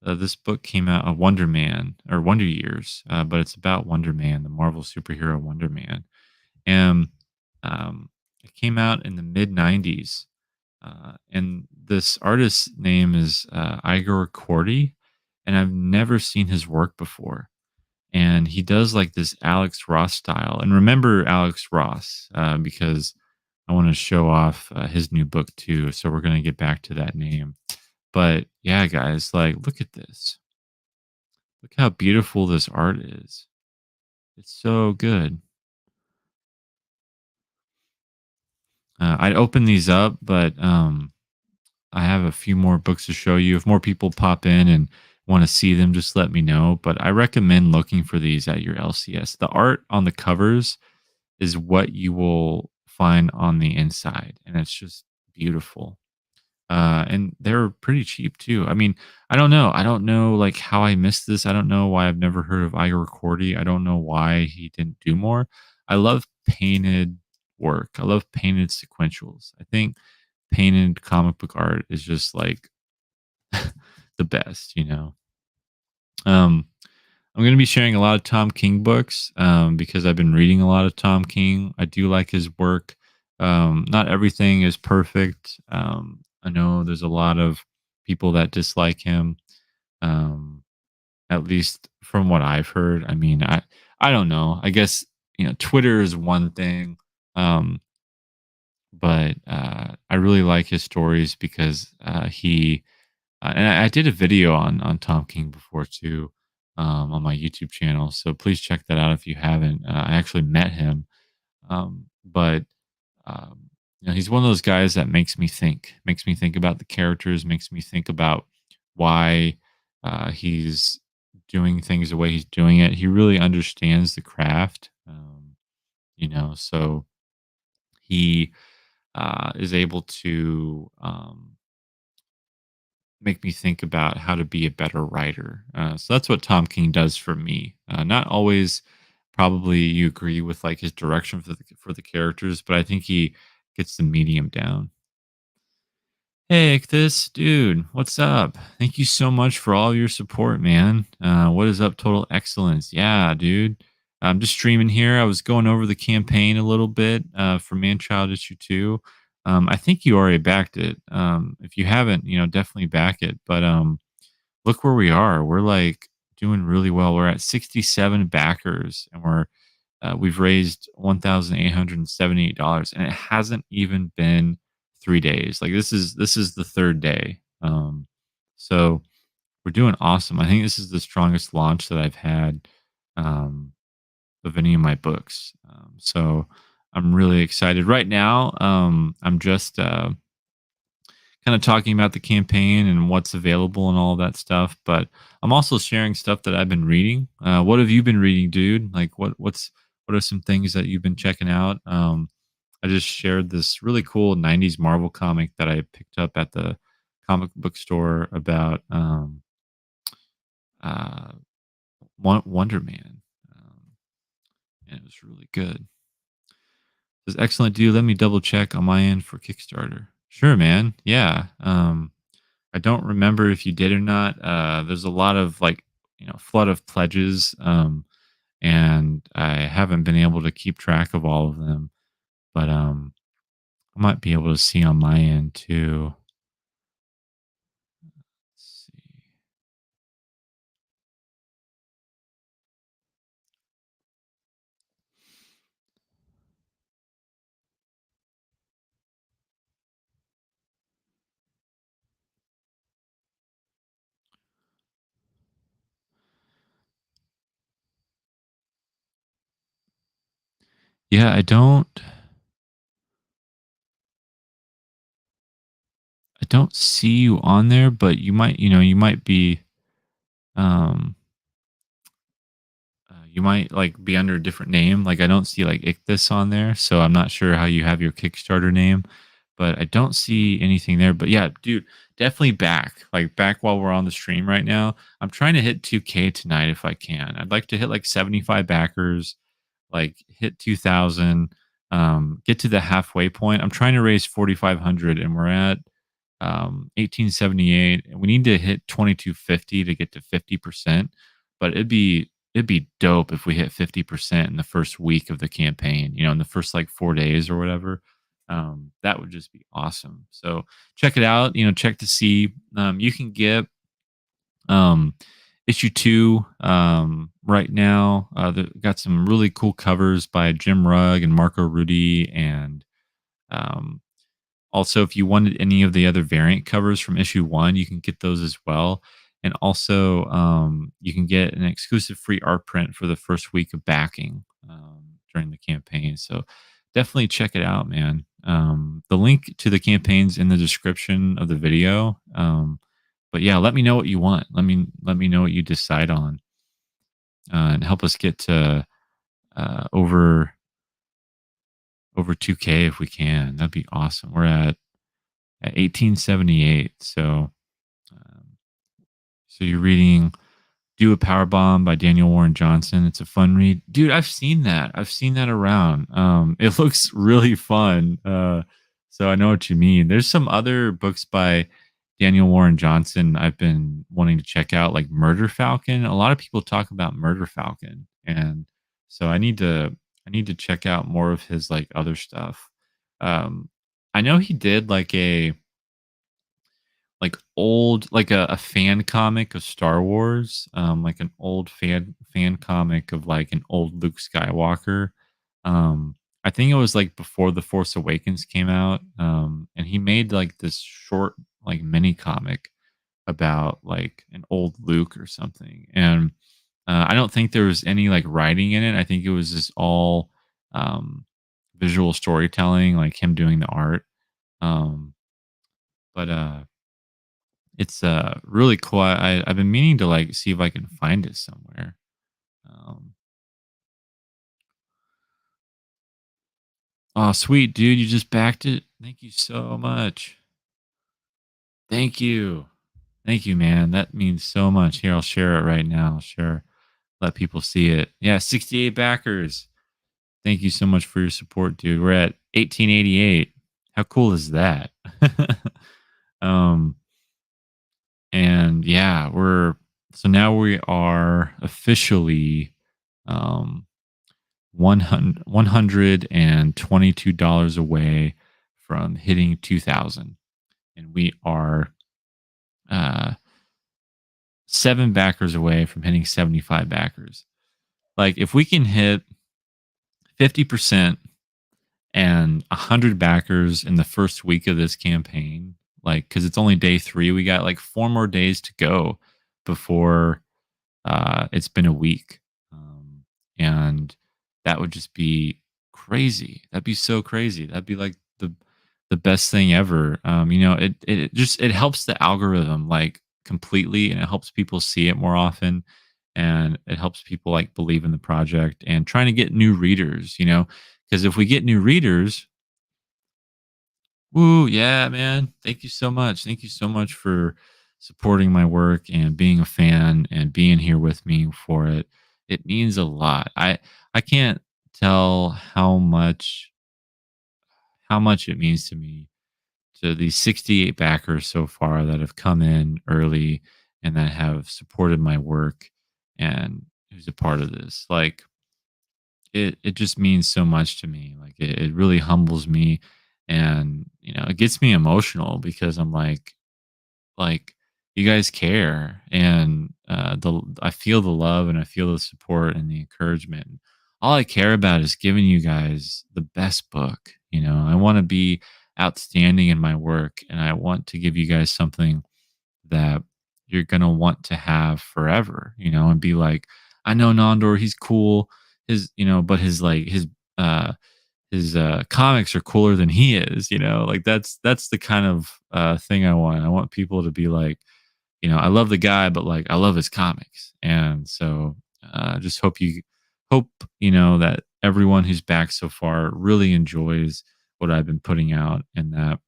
This book came out, Wonder Man or Wonder Years, but it's about Wonder Man, the Marvel superhero Wonder Man, and it came out in the mid '90s. And this artist's name is Igor Kordy, and I've never seen his work before. And he does like this Alex Ross style. And remember Alex Ross because I want to show off his new book too. So we're going to get back to that name. But yeah, guys, like, look at this. Look how beautiful this art is. It's so good. I'd open these up, but I have a few more books to show you. If more people pop in and want to see them, just let me know. But I recommend looking for these at your LCS. The art on the covers is what you will find on the inside, and it's just beautiful. And they're pretty cheap too. I mean, I don't know. I don't know like how I missed this. I don't know why I've never heard of Igor Cordy. I don't know why he didn't do more. I love painted work. I love painted sequentials. I think painted comic book art is just like the best. Um, I'm going to be sharing a lot of Tom King books because I've been reading a lot of Tom King. I do like his work. Not everything is perfect. I know there's a lot of people that dislike him, um, at least from what I've heard. I mean, I don't know. I guess Twitter is one thing, but I really like his stories because he and I did a video on Tom King before too, on my YouTube channel. So please check that out if you haven't. I actually met him, but um, he's one of those guys that makes me think about the characters, makes me think about why he's doing things the way he's doing it. He really understands the craft, so he is able to. Make me think about how to be a better writer. So that's what Tom King does for me. Not always, probably you agree with like his direction for the characters, but I think he gets the medium down. Hey, this dude, what's up? Thank you so much for all your support, man. What is up, Total Excellence? Yeah, dude. I'm just streaming here. I was going over the campaign a little bit for Man Child Issue 2. I think you already backed it. If you haven't, definitely back it. But look where we are. We're like doing really well. We're at 67 backers and we've raised $1,878 and it hasn't even been 3 days. Like this is the third day. So we're doing awesome. I think this is the strongest launch that I've had um, of any of my books. So I'm really excited right now. I'm just kind of talking about the campaign and what's available and all of that stuff. But I'm also sharing stuff that I've been reading. What have you been reading, dude? Like what are some things that you've been checking out? I just shared this really cool '90s Marvel comic that I picked up at the comic book store about uh, Wonder Man, and it was really good. Says excellent, dude. Let me double check on my end for Kickstarter. Sure, man. Yeah. I don't remember if you did or not. There's a lot of like, flood of pledges, and I haven't been able to keep track of all of them. But I might be able to see on my end too. Let's see. Yeah, I don't see you on there, but you might be, um, you might like be under a different name. Like I don't see like Ictus on there, so I'm not sure how you have your Kickstarter name, but I don't see anything there. But yeah, dude, definitely back while we're on the stream right now. I'm trying to hit 2K tonight if I can. I'd like to hit like 75 backers, like hit 2,000, get to the halfway point. I'm trying to raise 4,500, and we're at 1878. We need to hit 2250 to get to 50%, but it'd be dope if we hit 50% in the first week of the campaign, in the first like 4 days or whatever. That would just be awesome. So check it out, check to see. You can get um, issue two right now. Got some really cool covers by Jim Rugg and Marco Rudy, and um, also, if you wanted any of the other variant covers from issue one, you can get those as well. And also, you can get an exclusive free art print for the first week of backing during the campaign. So definitely check it out, man. The link to the campaign's in the description of the video. But yeah, let me know what you want. Let me know what you decide on, and help us get to over 2K if we can. That'd be awesome. We're at 1878. Um, so you're reading "Do a Power Bomb" by Daniel Warren Johnson. It's a fun read, dude. I've seen that. I've seen that around. It looks really fun. So I know what you mean. There's some other books by Daniel Warren Johnson I've been wanting to check out, like Murder Falcon. A lot of people talk about Murder Falcon, and so I need to check out more of his like other stuff. Um, I know he did like old like a fan comic of Star Wars, like an old fan comic of like an old Luke Skywalker. I think it was like before The Force Awakens came out. And he made like this short like mini comic about like an old Luke or something. And I don't think there was any like writing in it. I think it was just all um visual storytelling, like him doing the art. Um but It's, really cool. I've been meaning to, like, see if I can find it somewhere. Um Aw, sweet, dude, you just backed it? Thank you so much. Thank you. Thank you, man. That means so much. Here, I'll share it right now. I'll share let people see it. Yeah, 68 backers. Thank you so much for your support, dude. We're at 1888. How cool is that? Um, and yeah, now we are officially, um 122 away from hitting 2,000, and we are uh 7 backers away from hitting 75 backers. Like if we can hit 50% and 100 backers in the first week of this campaign, like cuz it's only day 3, we got like 4 more days to go before it's been a week. And that would just be crazy. That'd be so crazy. That'd be like the best thing ever. It helps the algorithm like completely, and it helps people see it more often, and it helps people like believe in the project and trying to get new readers. Because if we get new readers, woo, yeah, man. Thank you so much. Thank you so much for supporting my work and being a fan and being here with me for it. It means a lot. I can't tell how much it means to me, to these 68 backers so far that have come in early and that have supported my work and who's a part of this. Like it just means so much to me. Like it really humbles me, and it gets me emotional because I'm like you guys care, and the I feel the love and I feel the support and the encouragement. All I care about is giving you guys the best book. I want to be outstanding in my work, and I want to give you guys something that you're gonna want to have forever, and be like, I know Nondor, he's cool. But uh his comics are cooler than he is, like that's the kind of thing I want. I want people to be like, I love the guy, but like I love his comics. And so just hope, that everyone who's back so far really enjoys what I've been putting out, and that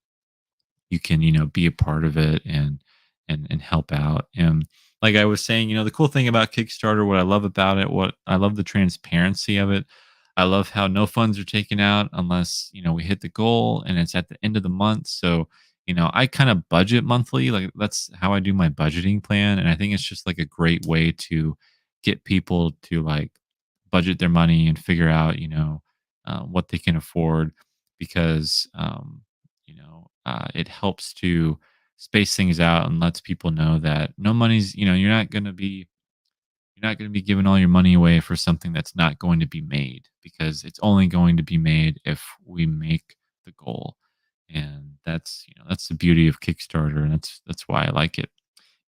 you can, be a part of it and help out. And like I was saying, the cool thing about Kickstarter, what I love about it, what I love the transparency of it. I love how no funds are taken out unless, we hit the goal and it's at the end of the month. So, I kind of budget monthly. Like that's how I do my budgeting plan. And I think it's just like a great way to get people to like budget their money and figure out, what they can afford, because, it helps to space things out and lets people know that no money's, you're not going to be giving all your money away for something that's not going to be made, because it's only going to be made if we make the goal. And that's the beauty of Kickstarter, and that's why I like it.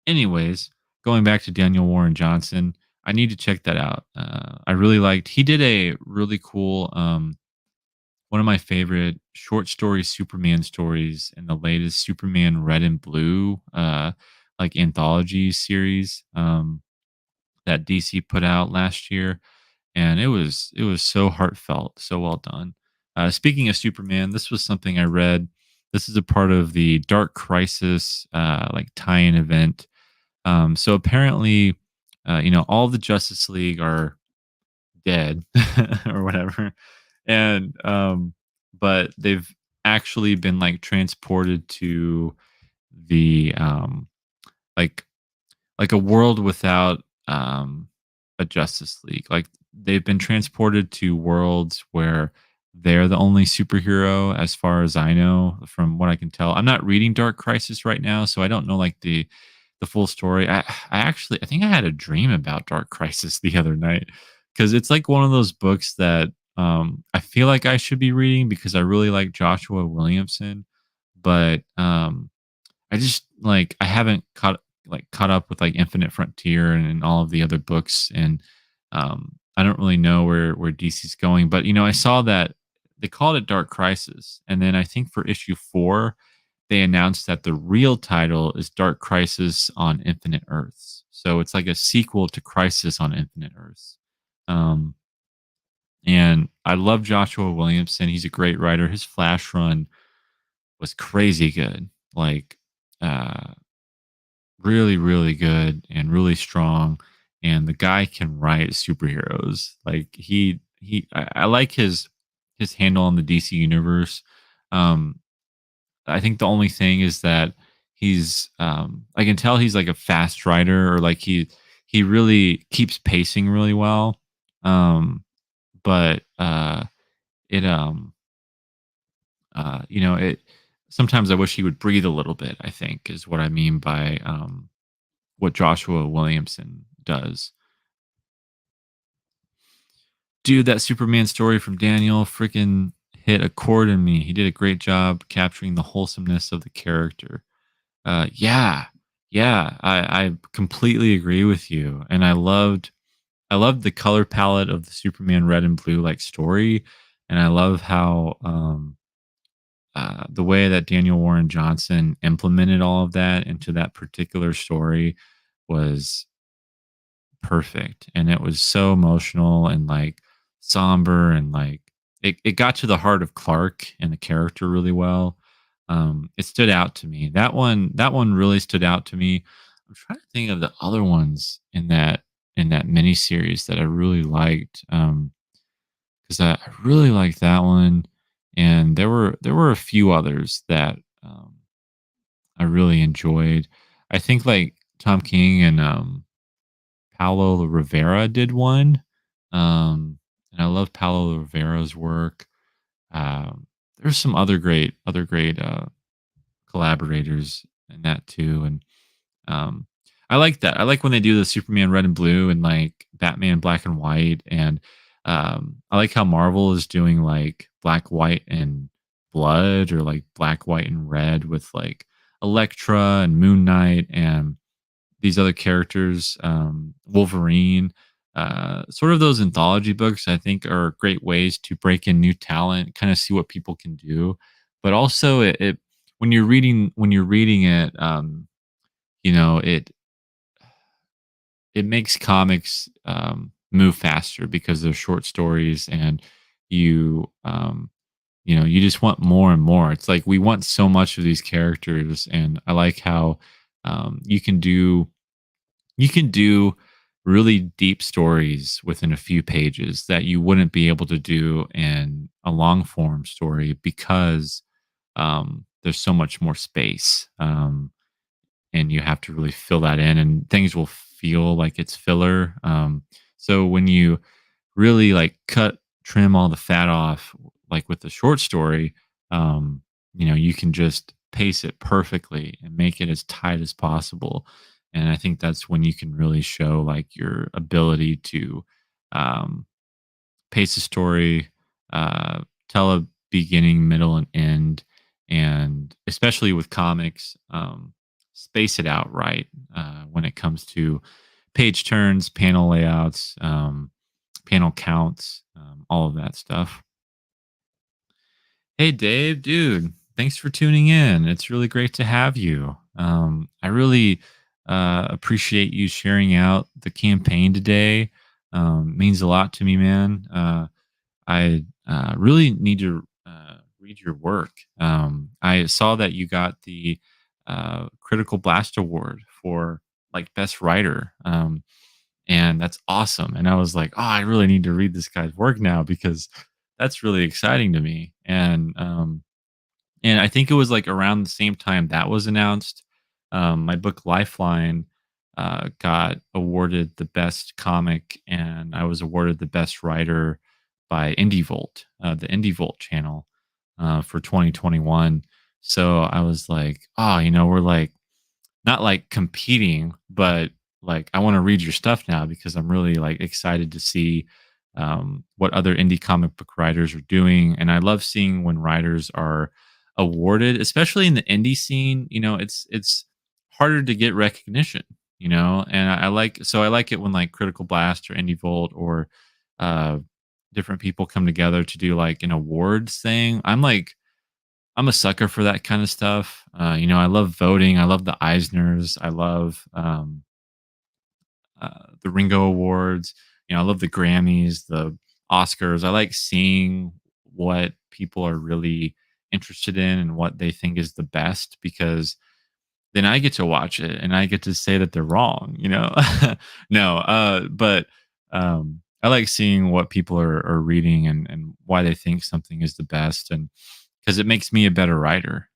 Anyways, going back to Daniel Warren Johnson, I need to check that out. I really liked. He did a really cool, one of my favorite short story Superman stories in the latest Superman Red and Blue, like anthology series, that DC put out last year, and it was so heartfelt, so well done. Speaking of Superman, this was something I read. This is a part of the Dark Crisis like tie-in event. So apparently, all the Justice League are dead or whatever, and but they've actually been like transported to the like a world without a Justice League. Like they've been transported to worlds where they're the only superhero, as far as I know, from what I can tell. I'm not reading Dark Crisis right now, so I don't know like the full story. I think I had a dream about Dark Crisis the other night, because it's like one of those books that I feel like I should be reading because I really like Joshua Williamson, but I just like I haven't caught up with like Infinite Frontier and all of the other books, and I don't really know where DC's going. But I saw that they called it Dark Crisis, and then I think for issue 4 they announced that the real title is Dark Crisis on Infinite Earths. So it's like a sequel to Crisis on Infinite Earths. Um, and I love Joshua Williamson. He's a great writer. His Flash run was crazy good. Like uh really, really good and really strong. And the guy can write superheroes. Like I like his handle on the DC universe. Um, I think the only thing is that I can tell he's like a fast writer, or like he really keeps pacing really well. But it it sometimes I wish he would breathe a little bit, I think is what I mean by what Joshua Williamson does. Dude, that Superman story from Daniel freaking hit a chord in me. He did a great job capturing the wholesomeness of the character. Yeah, yeah, I completely agree with you, and I loved the color palette of the Superman Red and Blue like story, and I love how the way that Daniel Warren Johnson implemented all of that into that particular story was perfect. And it was so emotional and like somber, and like it got to the heart of Clark and the character really well. It stood out to me. That one really stood out to me. I'm trying to think of the other ones in that miniseries that I really liked. Because I really liked that one, and there were a few others that I really enjoyed. I think like Tom King and Paulo Rivera did one, and I love Paulo Rivera's work. There's some other great collaborators in that too, and um, I like that. I like when they do the Superman Red and Blue and like Batman Black and White, and I like how Marvel is doing like Black, White, and Blood, or like Black, White, and Red with like Elektra and Moon Knight and these other characters, Wolverine. sort of those anthology books, I think, are great ways to break in new talent, kind of see what people can do. But also, it when you're reading it, you know, it makes comics move faster because they're short stories, and you you know, you just want more and more. It's like we want so much of these characters, and I like how you can do really deep stories within a few pages that you wouldn't be able to do in a long form story because there's so much more space, and you have to really fill that in, and things will feel like it's filler. So when you really like trim all the fat off, like with the short story, um, you know, you can just pace it perfectly and make it as tight as possible. And I think that's when you can really show like your ability to um, pace a story, tell a beginning, middle, and end, and especially with comics, space it out right when it comes to page turns, panel layouts, panel counts, all of that stuff. Hey, Dave, dude, thanks for tuning in. It's really great to have you. I really appreciate you sharing out the campaign today. Means a lot to me, man. I really need to read your work. I saw that you got the Critical Blast Award for like best writer, and that's awesome. And I was like, oh, I really need to read this guy's work now because that's really exciting to me. And I think it was like around the same time that was announced. My book Lifeline got awarded the best comic, and I was awarded the best writer by the Indie Volt channel for 2021. So I was like, oh, you know, we're like not like competing, but like I want to read your stuff now because I'm really like excited to see what other indie comic book writers are doing. And I love seeing when writers are awarded, especially in the indie scene. You know, it's harder to get recognition. You know, and I like it when like Critical Blast or Indie Volt or uh, different people come together to do like an awards thing. I'm a sucker for that kind of stuff. You know, I love voting. I love the Eisners. I love the Ringo Awards. You know, I love the Grammys, the Oscars. I like seeing what people are really interested in and what they think is the best because then I get to watch it and I get to say that they're wrong. You know, no, but I like seeing what people are reading and why they think something is the best, and because it makes me a better writer.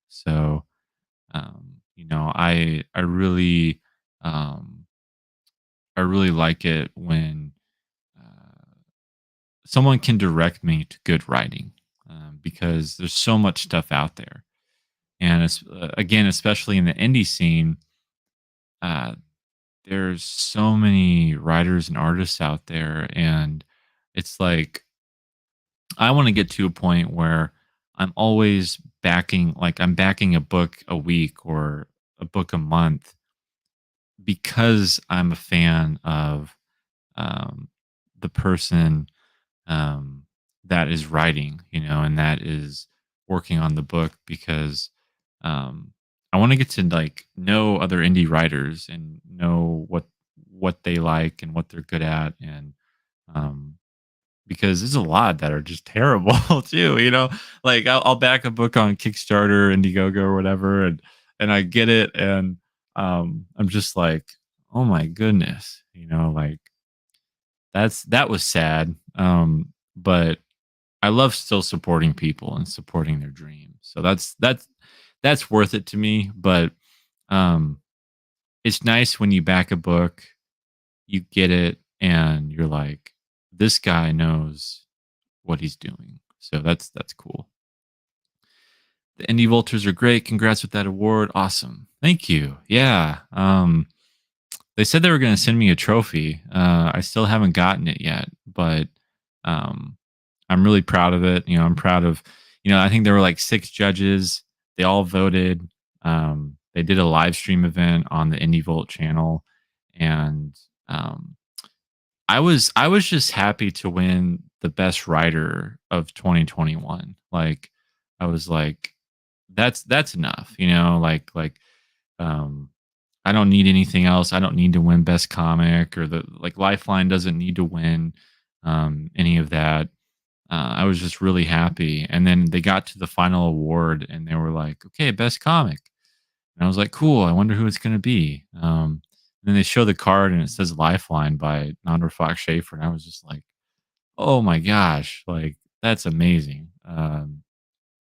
So you know, um, I really like it when uh, someone can direct me to good writing, because there's so much stuff out there, and again, especially in the indie scene, uh, there's so many writers and artists out there, and it's like I want to get to a point where I'm backing a book a week or a book a month because I'm a fan of um, the person um, that is writing, you know, and that is working on the book because um, I want to get to like know other indie writers and know what they like and what they're good at, and um, because there's a lot that are just terrible too. You know, like I'll back a book on Kickstarter, Indiegogo, or whatever, and I get it, and I'm just like, oh my goodness, you know, like that was sad. But I love still supporting people and supporting their dreams, so that's worth it to me. But um, it's nice when you back a book, you get it, and you're like, this guy knows what he's doing. So that's cool. The Indie Vultures are great. Congrats with that award. Awesome. Thank you. Yeah. They said they were going to send me a trophy. I still haven't gotten it yet, but um, I'm really proud of it. You know, I'm proud of, you know, I think there were like 6 judges. They all voted. They did a live stream event on the Indie Volt channel, and um, I was just happy to win the best writer of 2021. Like, I was like, that's enough, um, I don't need anything else. I don't need to win best comic, or the like Lifeline doesn't need to win any of that. I was just really happy. And then they got to the final award and they were like, okay, best comic. And I was like, cool. I wonder who it's going to be. Then they show the card and it says Lifeline by Nandor Fox Schaefer. And I was just like, oh my gosh, like that's amazing.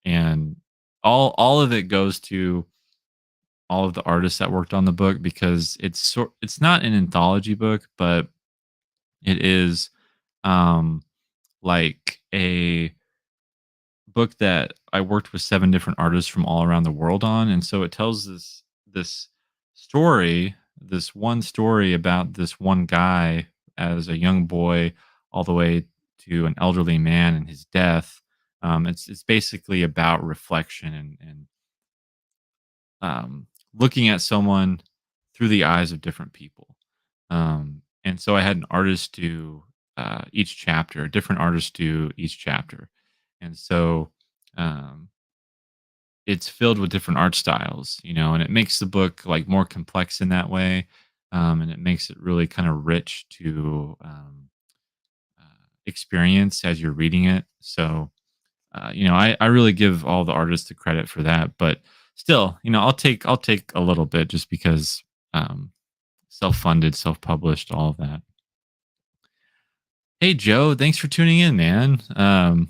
And all of it goes to all of the artists that worked on the book, because it's not an anthology book, but it is um like a book that I worked with 7 different artists from all around the world on, and so it tells this story, this one story about this one guy as a young boy all the way to an elderly man and his death. It's basically about reflection and looking at someone through the eyes of different people. And so I had an artist do each chapter, a different artist do each chapter. And so um, it's filled with different art styles, and it makes the book like more complex in that way. And it makes it really kind of rich to experience as you're reading it. So I really give all the artists the credit for that, but still, I'll take a little bit just because um, self-funded, self-published, all of that. Hey Joe, thanks for tuning in, man. I'm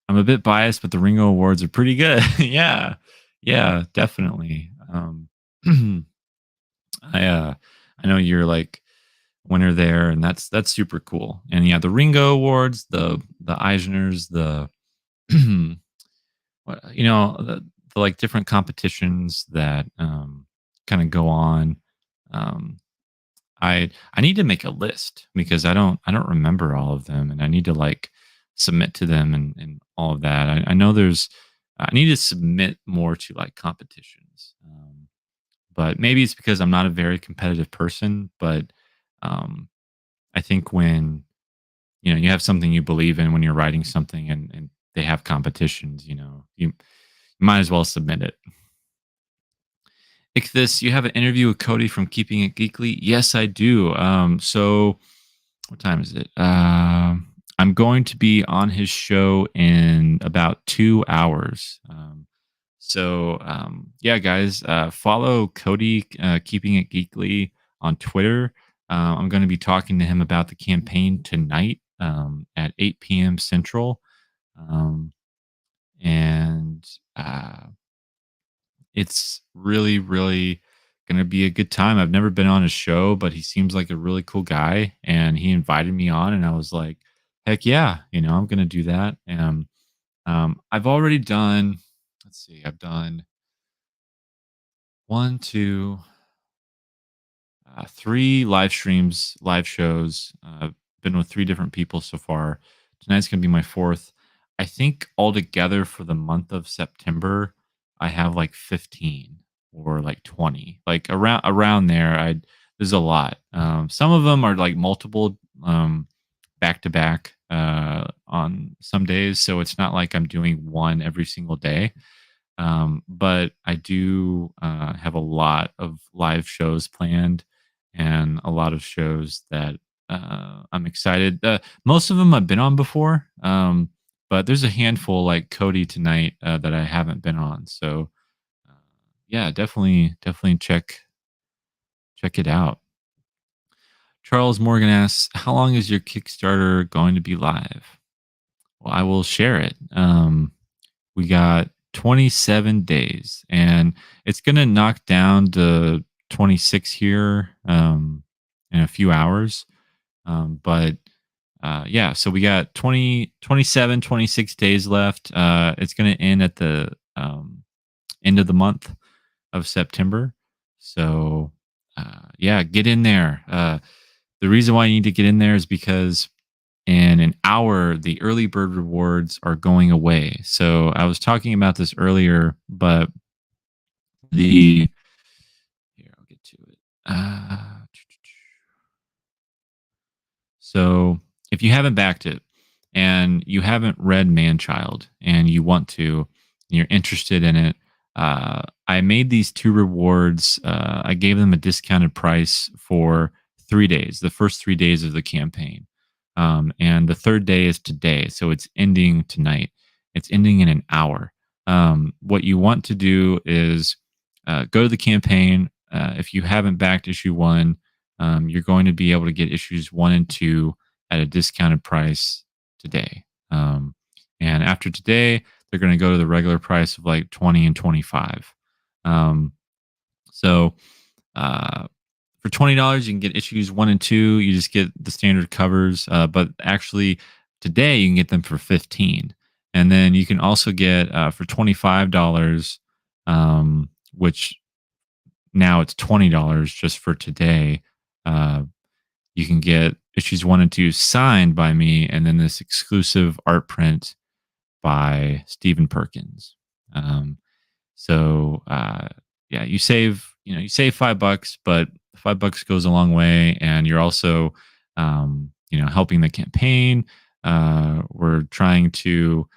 a bit biased, but the Ringo Awards are pretty good. Yeah, yeah, definitely. I uh, I know you're like winner there, and that's super cool. And yeah, the Ringo Awards, the Eisners, the the like different competitions that kind of go on. Um, I need to make a list because I don't remember all of them, and I need to like submit to them and all of that. I know I need to submit more to like competitions, but maybe it's because I'm not a very competitive person. But um, I think when you have something you believe in, when you're writing something and they have competitions, you might as well submit it. Ichthus, you have an interview with Cody from Keeping It Geekly? Yes, I do. So what time is it? I'm going to be on his show in about 2 hours. Yeah, guys, follow Cody, Keeping It Geekly on Twitter. I'm going to be talking to him about the campaign tonight at 8 p.m. Central. Um, and It's really, really gonna be a good time. I've never been on his show, but he seems like a really cool guy, and he invited me on, and I was like, "Heck yeah!" I'm gonna do that. And I've already done. Let's see, I've done one, two, 3 live shows. I've been with 3 different people so far. Tonight's gonna be my fourth. I think altogether for the month of September, I have like 15 or like 20, like around there. There's a lot. Some of them are like multiple back to back on some days, so it's not like I'm doing one every single day. But I do have a lot of live shows planned and a lot of shows that I'm excited. Most of them I've been on before, but there's a handful like Cody tonight that I haven't been on. So uh, yeah, definitely check it out. Charles Morgan asks, "How long is your Kickstarter going to be live?" Well, I will share it. We got 27 days, and it's going to knock down to 26 here in a few hours. But Yeah, so we got 26 days left. It's going to end at the end of the month of September. So, yeah, get in there. The reason why you need to get in there is because in an hour, the early bird rewards are going away. So I was talking about this earlier, but the here I'll get to it. So if you haven't backed it and you haven't read Manchild and you want to, and you're interested in it, I made these two rewards. I gave them a discounted price for 3 days, the first 3 days of the campaign. And the third day is today. So it's ending tonight. It's ending in an hour. What you want to do is go to the campaign. If you haven't backed issue one, you're going to be able to get issues one and two at a discounted price today. And after today, they're going to go to the regular price of like 20 and 25. Um, so uh, for $20, you can get issues one and two. You just get the standard covers, but actually today you can get them for 15. And then you can also get for $25, which now it's $20 just for today. Uh, you can get issues one and two signed by me, and then this exclusive art print by Stephen Perkins. Um, so yeah, you save $5, but $5 goes a long way, and you're also helping the campaign. We're trying to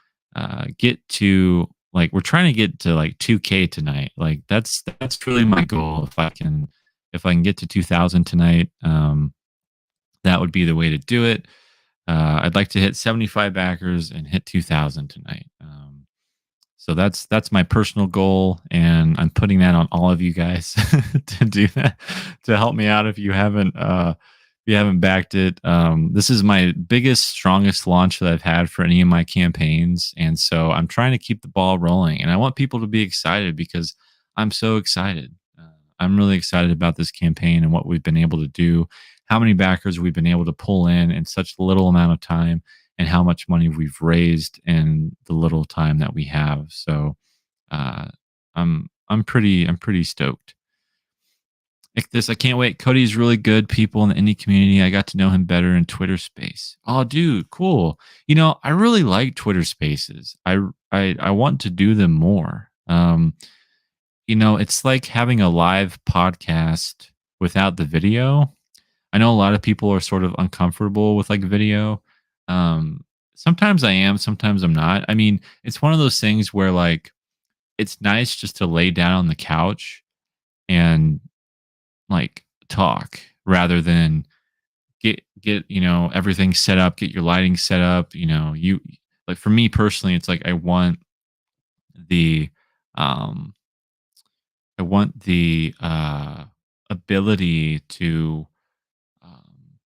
get to we're trying to get to like 2K tonight. Like that's really my goal. If I can get to 2,000 tonight, that would be the way to do it. I'd like to hit 75 backers and hit 2,000 tonight. So that's my personal goal, and I'm putting that on all of you guys to do that, to help me out. If you haven't backed it, this is my biggest, strongest launch that I've had for any of my campaigns, and so I'm trying to keep the ball rolling, and I want people to be excited because I'm so excited. I'm really excited about this campaign and what we've been able to do, how many backers we've been able to pull in such little amount of time, and how much money we've raised in the little time that we have. So uh, I'm pretty stoked. Like this, I can't wait. Cody's really good people in the indie community. I got to know him better in Twitter Space. Oh, dude, cool. I really like Twitter Spaces. I want to do them more. It's like having a live podcast without the video. I know a lot of people are sort of uncomfortable with like video. Sometimes I am, sometimes I'm not. I mean, it's one of those things where like it's nice just to lay down on the couch and like talk rather than get everything set up, get your lighting set up. You like for me personally, it's like the um I want the ability to um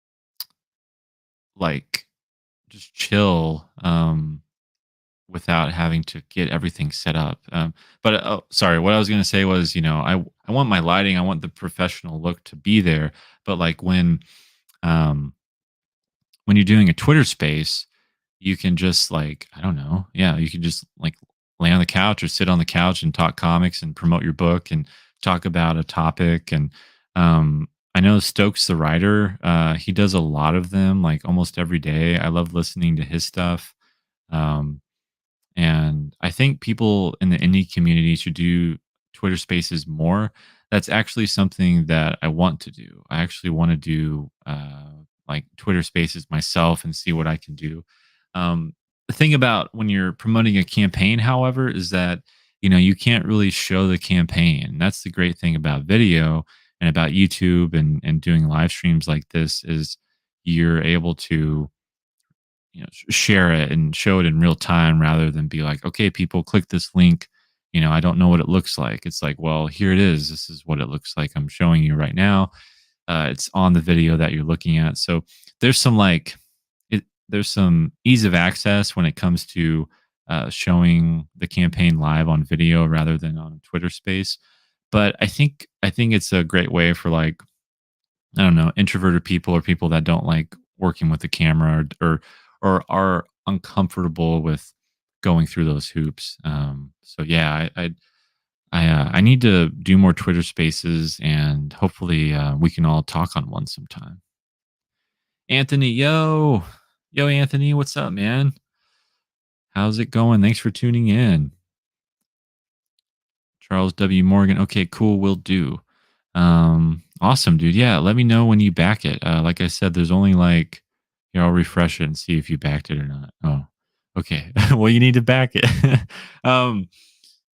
like just chill without having to get everything set up. But oh, sorry, what I was going to say was, I want my lighting, I want the professional look to be there. But like um, when you're doing a Twitter space, you can just like, I don't know. Yeah, you can just like lay on the couch or sit on the couch and talk comics and promote your book and talk about a topic. And I know Stokes the writer, he does a lot of them like almost every day. I love listening to his stuff. Um, and I think people in the indie community should do Twitter Spaces more. That's actually something that I want to do. I actually want to do like Twitter Spaces myself and see what I can do. The thing about when you're promoting a campaign, however, is that you can't really show the campaign. That's the great thing about video and about YouTube and doing live streams like this is you're able to share it and show it in real time rather than be like, okay, people click this link. I don't know what it looks like. It's like, well, here it is. This is what it looks like. I'm showing you right now. It's on the video that you're looking at. So there's some there's some ease of access when it comes to showing the campaign live on video rather than on Twitter Space. But I think it's a great way for like I don't know, introverted people or people that don't like working with the camera or are uncomfortable with going through those hoops. So yeah, I need to do more Twitter Spaces, and hopefully we can all talk on one sometime. Anthony, yo, Anthony, what's up, man? How's it going? Thanks for tuning in. Charles W. Morgan. Okay, cool. Will do. Awesome, dude. Yeah, let me know when you back it. Like I said, there's only like Here, I'll refresh it and see if you backed it or not. Oh, okay. Well, you need to back it. um,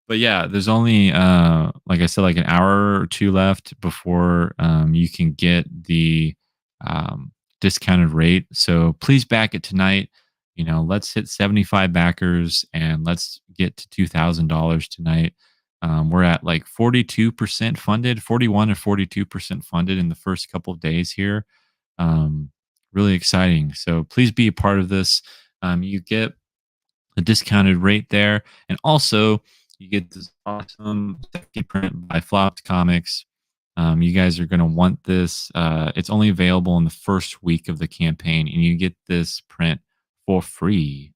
but yeah, there's only like I said, like an hour or two left before you can get the um, discounted rate. So please back it tonight. Let's hit 75 backers and let's get to $2,000 tonight. We're at like 42% funded, 41 or 42% funded in the first couple of days here. Um, Really exciting. So please be a part of this. You get a discounted rate there. And also, you get this awesome second print by Flopped Comics. You guys are going to want this. It's only available in the first week of the campaign, and you get this print for free.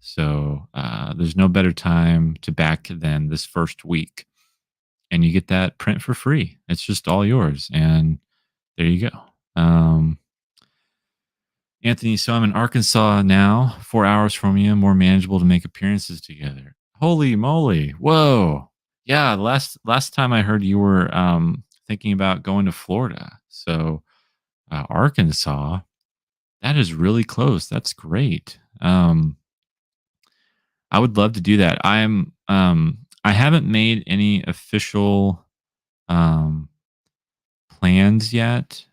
So there's no better time to back than this first week. And you get that print for free. It's just all yours. And there you go. Anthony, so I'm in Arkansas now, 4 hours from you, more manageable to make appearances together. Holy moly. Whoa. Yeah, last time I heard you were thinking about going to Florida. So Arkansas, that is really close. That's great. I would love to do that. I haven't made any official um plans yet.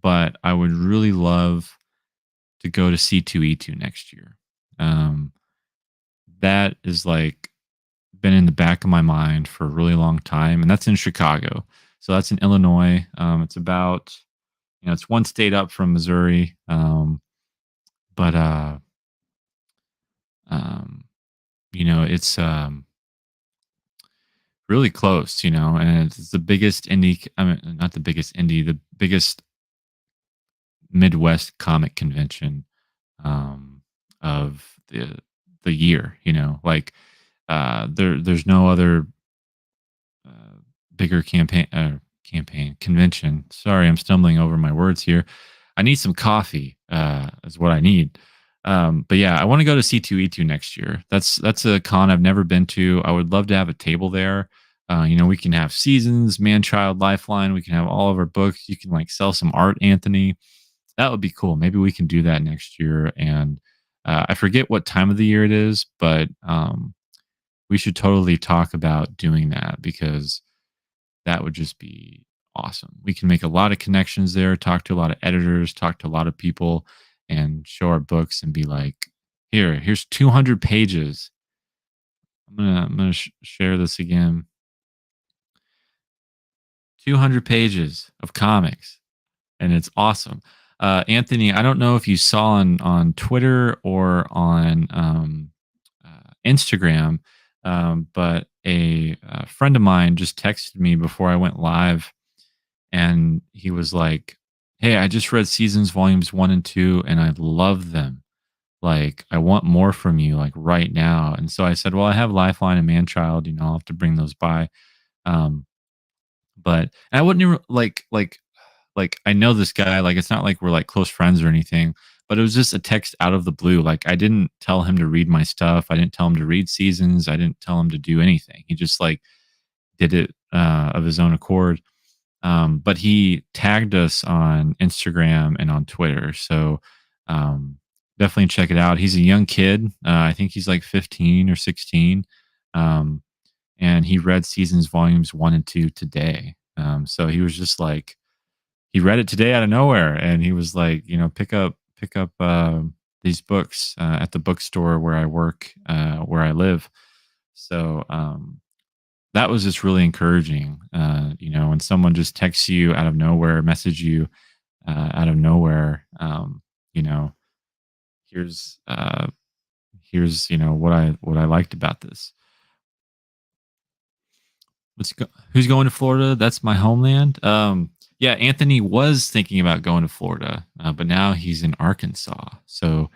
But I would really love to go to C2E2 next year. Um, that is like been in the back of my mind for a really long time, and that's in Chicago. So that's in Illinois. It's about it's one state up from Missouri, but um, it's really close. And it's the biggest indie. I mean, not the biggest indie, the biggest Midwest comic convention of the year. Like there's no other uh, bigger campaign convention. Sorry, I'm stumbling over my words here. I need some coffee. Is what I need. But yeah, I want to go to C2E2 next year. That's a con I've never been to. I would love to have a table there. We can have Seasons, Man Child, Lifeline. We can have all of our books. You can like sell some art, Anthony. That would be cool. Maybe we can do that next year. And I forget what time of the year it is, but we should totally talk about doing that because that would just be awesome. We can make a lot of connections there, talk to a lot of editors, talk to a lot of people, and show our books and be like, here's 200 pages. I'm gonna share this again. 200 pages of comics, and it's awesome. Anthony, I don't know if you saw on Twitter or on Instagram, but a friend of mine just texted me before I went live, and he was like, "Hey, I just read Seasons volumes 1 and 2, and I love them. Like, I want more from you, like right now." And so I said, "Well, I have Lifeline and Manchild. I'll have to bring those by." Um, but and I wouldn't even like I know this guy, like it's not like we're like close friends or anything, but it was just a text out of the blue. Like I didn't tell him to read my stuff. I didn't tell him to read Seasons. I didn't tell him to do anything. He just like did it of his own accord. But he tagged us on Instagram and on Twitter. So um, definitely check it out. He's a young kid. I think he's like 15 or 16. Um, and he read Seasons volumes 1 and 2 today. So he was just like, he read it today out of nowhere, and he was like, pick up these books at the bookstore where I work, where I live. So that was just really encouraging. When someone just texts you out of nowhere, message you out of nowhere, you know, here's what I liked about this. Who's going to Florida? That's my homeland. Yeah, Anthony was thinking about going to Florida, but now he's in Arkansas. So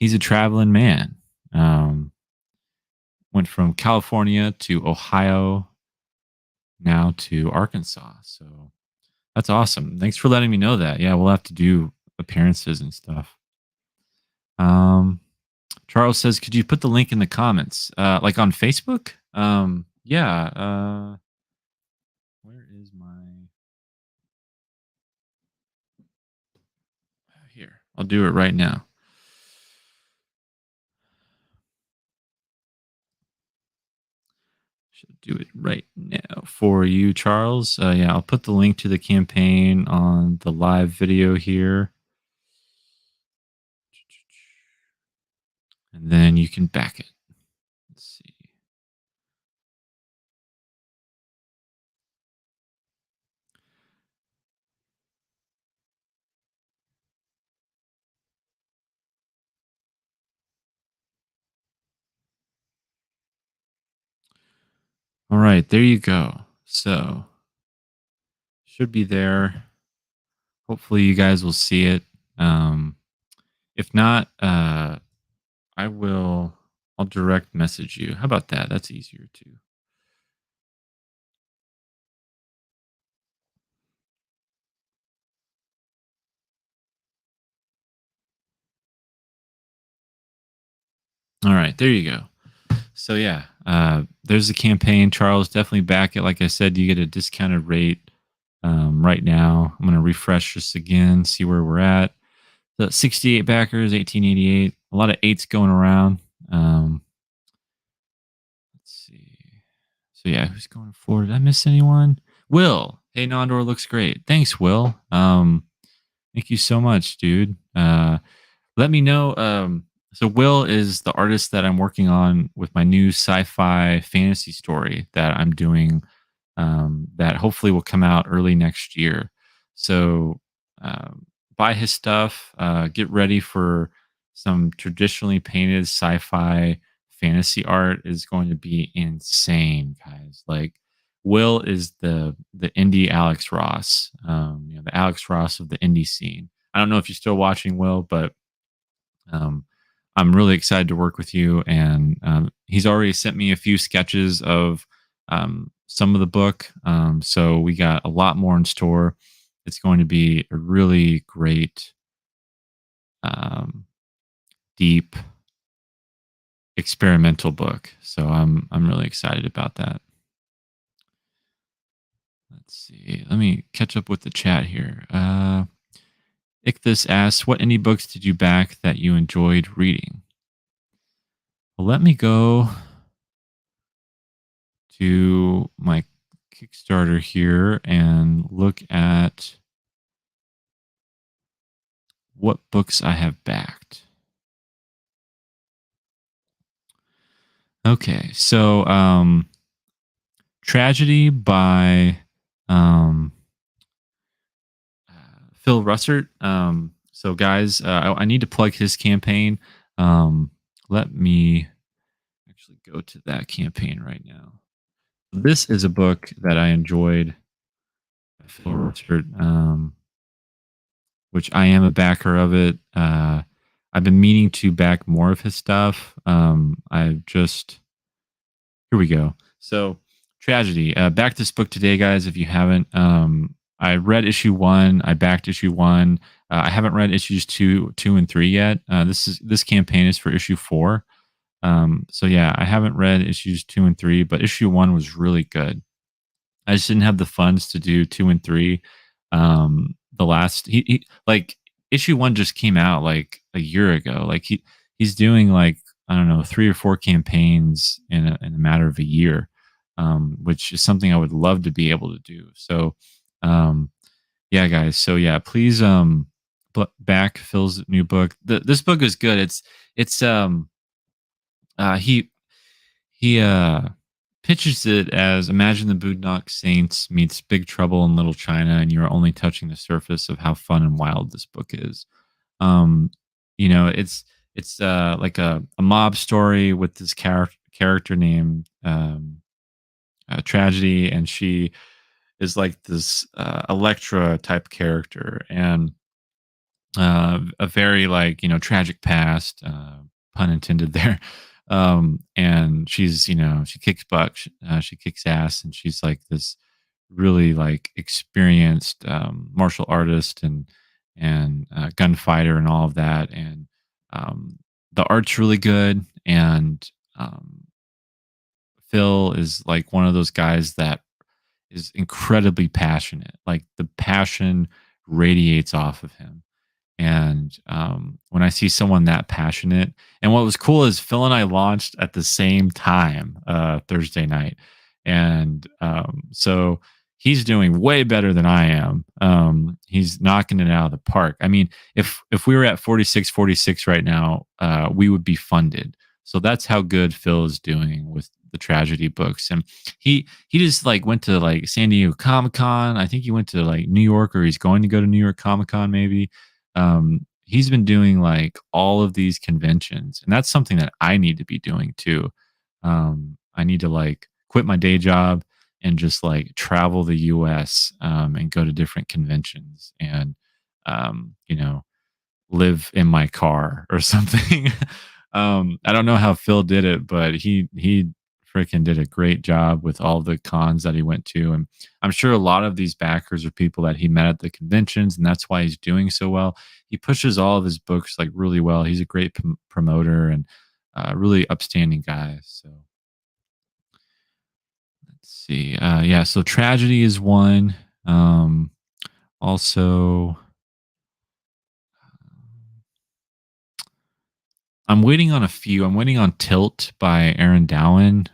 he's a traveling man. Um, Went from California to Ohio, now to Arkansas. So that's awesome. Thanks for letting me know that. Yeah, we'll have to do appearances and stuff. Um, Charles says, could you put the link in the comments, like on Facebook? Yeah. Where is my here? I'll do it right now. Should do it right now for you, Charles. Yeah, I'll put the link to the campaign on the live video here, and then you can back it. Let's see. All right, there you go. So should be there. Hopefully, you guys will see it. Um, if not, I will. I'll direct message you. How about that? That's easier too. All right, there you go. So yeah, there's the campaign. Charles, definitely back it. Like I said, you get a discounted rate right now. I'm gonna refresh this again, see where we're at. The 68 backers, 1888. A lot of eights going around. Let's see. So yeah, who's going forward? Did I miss anyone? Will. Hey, Nondor looks great. Thanks, Will. Thank you so much, dude. Let me know. So Will is the artist that I'm working on with my new sci-fi fantasy story that I'm doing. That hopefully will come out early next year. So buy his stuff. Get ready for some traditionally painted sci-fi fantasy art. Is going to be insane, guys. Like Will is the indie Alex Ross. The Alex Ross of the indie scene. I don't know if you're still watching Will, but um, I'm really excited to work with you. And he's already sent me a few sketches of some of the book. So we got a lot more in store. It's going to be a really great, um, deep, experimental book. So I'm really excited about that. Let's see. Let me catch up with the chat here. Ichthus asks, "What indie books did you back that you enjoyed reading?" Well, let me go to my Kickstarter here and look at what books I have backed. Okay, so Tragedy by um, Phil Russert. So, guys, I need to plug his campaign. Um, Let me actually go to that campaign right now. This is a book that I enjoyed by Phil Russert. Which I am a backer of it. I've been meaning to back more of his stuff. I just Here we go. So, Tragedy. Back this book today, guys. If you haven't, I read issue one. I backed issue one. I haven't read issues two, and three yet. This campaign is for issue four. So yeah, I haven't read issues two and three, but issue one was really good. I just didn't have the funds to do two and three. The last he like issue one just came out like a year ago. Like he's doing like I don't know three or four campaigns in a matter of a year, which is something I would love to be able to do. So um, yeah, guys. So yeah, please back Phil's new book. This book is good. It's he he pitches it as imagine the Boondock Saints meets Big Trouble in Little China, and you're only touching the surface of how fun and wild this book is. Um, it's like a mob story with this character named Tragedy, and she is like this Electra type character, and a very like tragic past, pun intended there. And she's she kicks butt, she kicks ass, and she's like this really like experienced martial artist and gunfighter and all of that. And the art's really good, and Phil is like one of those guys that is incredibly passionate. Like the passion radiates off of him, And when I see someone that passionate, and what was cool is Phil and I launched at the same time Thursday night, and so he's doing way better than I am. He's knocking it out of the park. I mean, if we were at 46 right now, we would be funded. So that's how good Phil is doing with the tragedy books. And he just like went to like San Diego Comic Con. I think he went to like New York, or he's going to go to New York Comic Con maybe. He's been doing like all of these conventions, and that's something that I need to be doing too. I need to like quit my day job and just like travel the US, and go to different conventions, and you know, live in my car or something. I don't know how Phil did it, but he freaking did a great job with all the cons that he went to, and I'm sure a lot of these backers are people that he met at the conventions, and that's why he's doing so well. He pushes all of his books like really well. He's a great promoter, and really upstanding guy. So let's see. Yeah, so tragedy is one. Also, I'm waiting on a few. I'm waiting on Tilt by Aaron Dowan.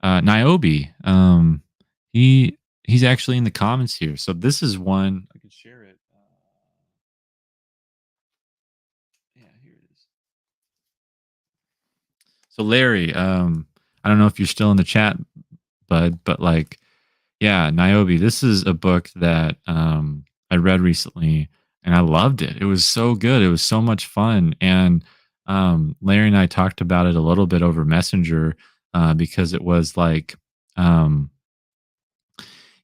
Niobe. He he's actually in the comments here. So this is one I can share it. Yeah, here it is. So Larry, I don't know if you're still in the chat, bud, but like, yeah, Niobe. This is a book that I read recently, and I loved it. It was so good. It was so much fun, and Larry and I talked about it a little bit over Messenger, because it was like.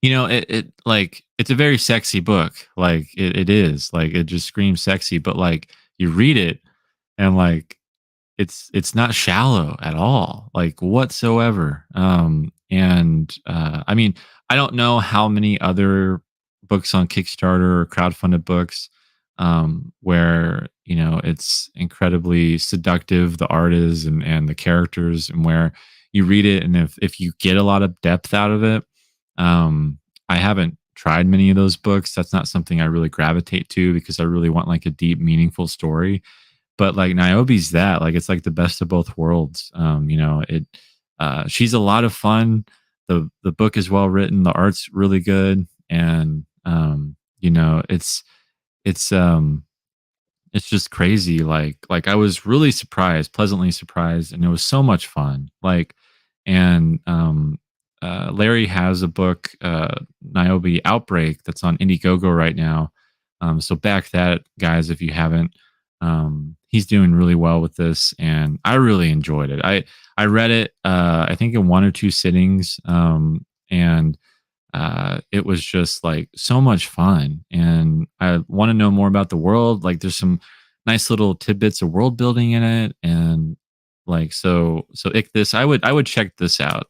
It like it's a very sexy book. Like it is. Like it just screams sexy, but like you read it and like it's not shallow at all, like whatsoever. And I mean, I don't know how many other books on Kickstarter or crowdfunded books, where it's incredibly seductive, the art is, and the characters, and where you read it, and if you get a lot of depth out of it. I haven't tried many of those books. That's not something I really gravitate to, because I really want like a deep, meaningful story. But like Niobe's that, like it's like the best of both worlds. She's a lot of fun. The book is well written, the art's really good, and it's it's just crazy. Like I was really surprised, pleasantly surprised, and it was so much fun. And Larry has a book, Niobe Outbreak, that's on Indiegogo right now. So back that, guys, if you haven't. He's doing really well with this, and I really enjoyed it. I read it, I think in one or two sittings, and it was just like so much fun, and I want to know more about the world. Like there's some nice little tidbits of world building in it, and like Ichthus, I would check this out.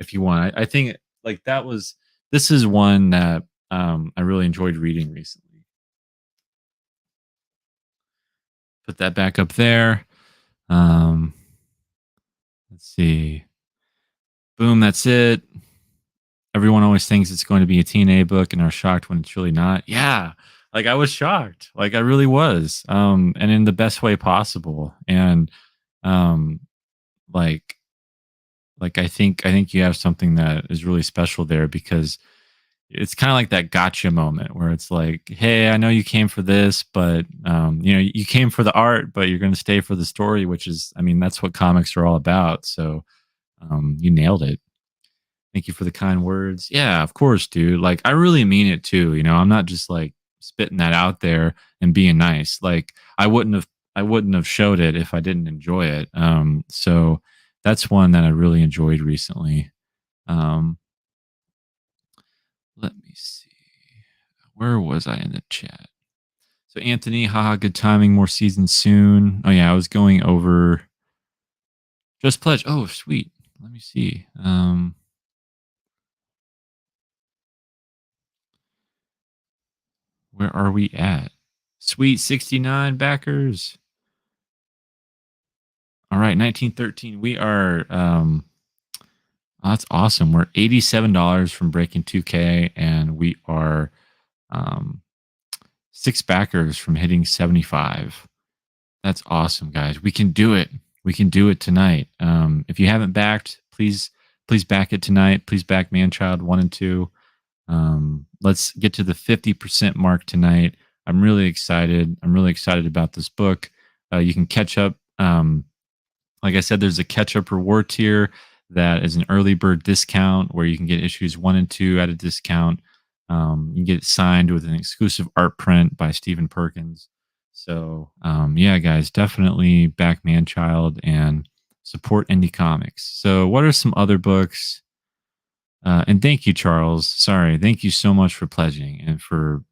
If you want. I think like this is one that I really enjoyed reading recently. Put that back up there. Um, let's see. Boom, that's it. Everyone always thinks it's going to be a TNA book and are shocked when it's really not. Yeah. Like I was shocked. Like I really was. And in the best way possible. And um like I think you have something that is really special there, because it's kind of like that gotcha moment where it's like, hey, I know you came for this, but you came for the art, but you're going to stay for the story, which is, I mean, that's what comics are all about. So you nailed it. Thank you for the kind words. Yeah, of course, dude. Like I really mean it too. I'm not just like spitting that out there and being nice. Like I wouldn't have showed it if I didn't enjoy it. So that's one that I really enjoyed recently. Um, let me see. Where was I in the chat? So Anthony, haha, good timing. More seasons soon. Oh yeah, I was going over Just Pledge. Oh, sweet. Let me see. Where are we at? Sweet 69 backers. All right, 1913. We are oh, that's awesome. We're $87 from breaking 2K, and we are um 6 backers from hitting 75. That's awesome, guys. We can do it. We can do it tonight. If you haven't backed, please back it tonight. Please back Manchild 1 and 2. Let's get to the 50% mark tonight. I'm really excited. I'm really excited about this book. You can catch up. Like I said, there's a catch up reward tier that is an early bird discount where you can get issues 1 and 2 at a discount. You can get it signed with an exclusive art print by Stephen Perkins. So, yeah, guys, definitely back Manchild and support indie comics. So, what are some other books? And thank you, Charles. Sorry. Thank you so much for pledging and for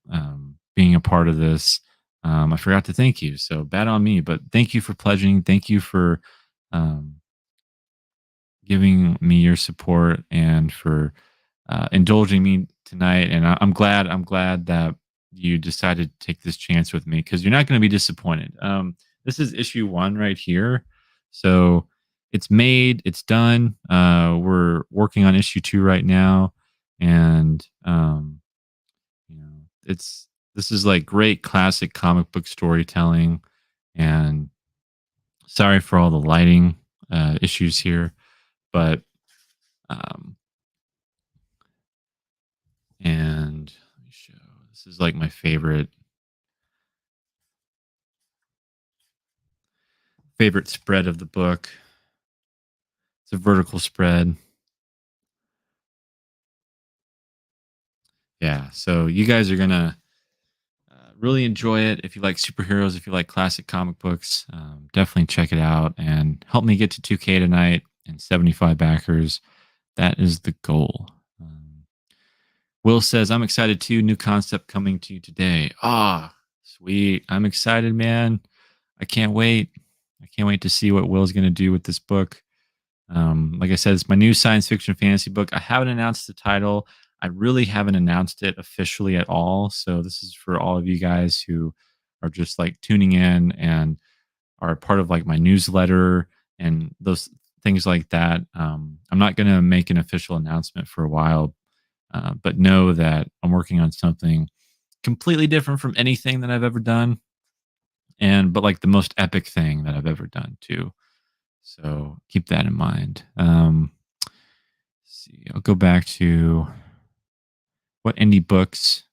being a part of this. I forgot to thank you. So bad on me, but thank you for pledging. Thank you for um, giving me your support and for indulging me tonight. And I'm glad that you decided to take this chance with me because you're not going to be disappointed. This is issue 1 right here. So it's made, it's done. We're working on issue 2 right now. And, it's, this is like great classic comic book storytelling. And sorry for all the lighting issues here, but, um, and let me show, this is like my favorite spread of the book. It's a vertical spread. Yeah, so you guys are gonna really enjoy it if you like superheroes, if you like classic comic books. Definitely check it out and help me get to 2K tonight and 75 backers. That is the goal. Will says, "I'm excited too. New concept coming to you today." Ah, sweet. I'm excited, man. I can't wait. I can't wait to see what Will's going to do with this book. Like I said, it's my new science fiction fantasy book. I haven't announced the title. I really haven't announced it officially at all. So this is for all of you guys who are just like tuning in and are part of like my newsletter and those things like that. I'm not going to make an official announcement for a while, but know that I'm working on something completely different from anything that I've ever done. But like the most epic thing that I've ever done too. So keep that in mind. See, I'll go back to what indie books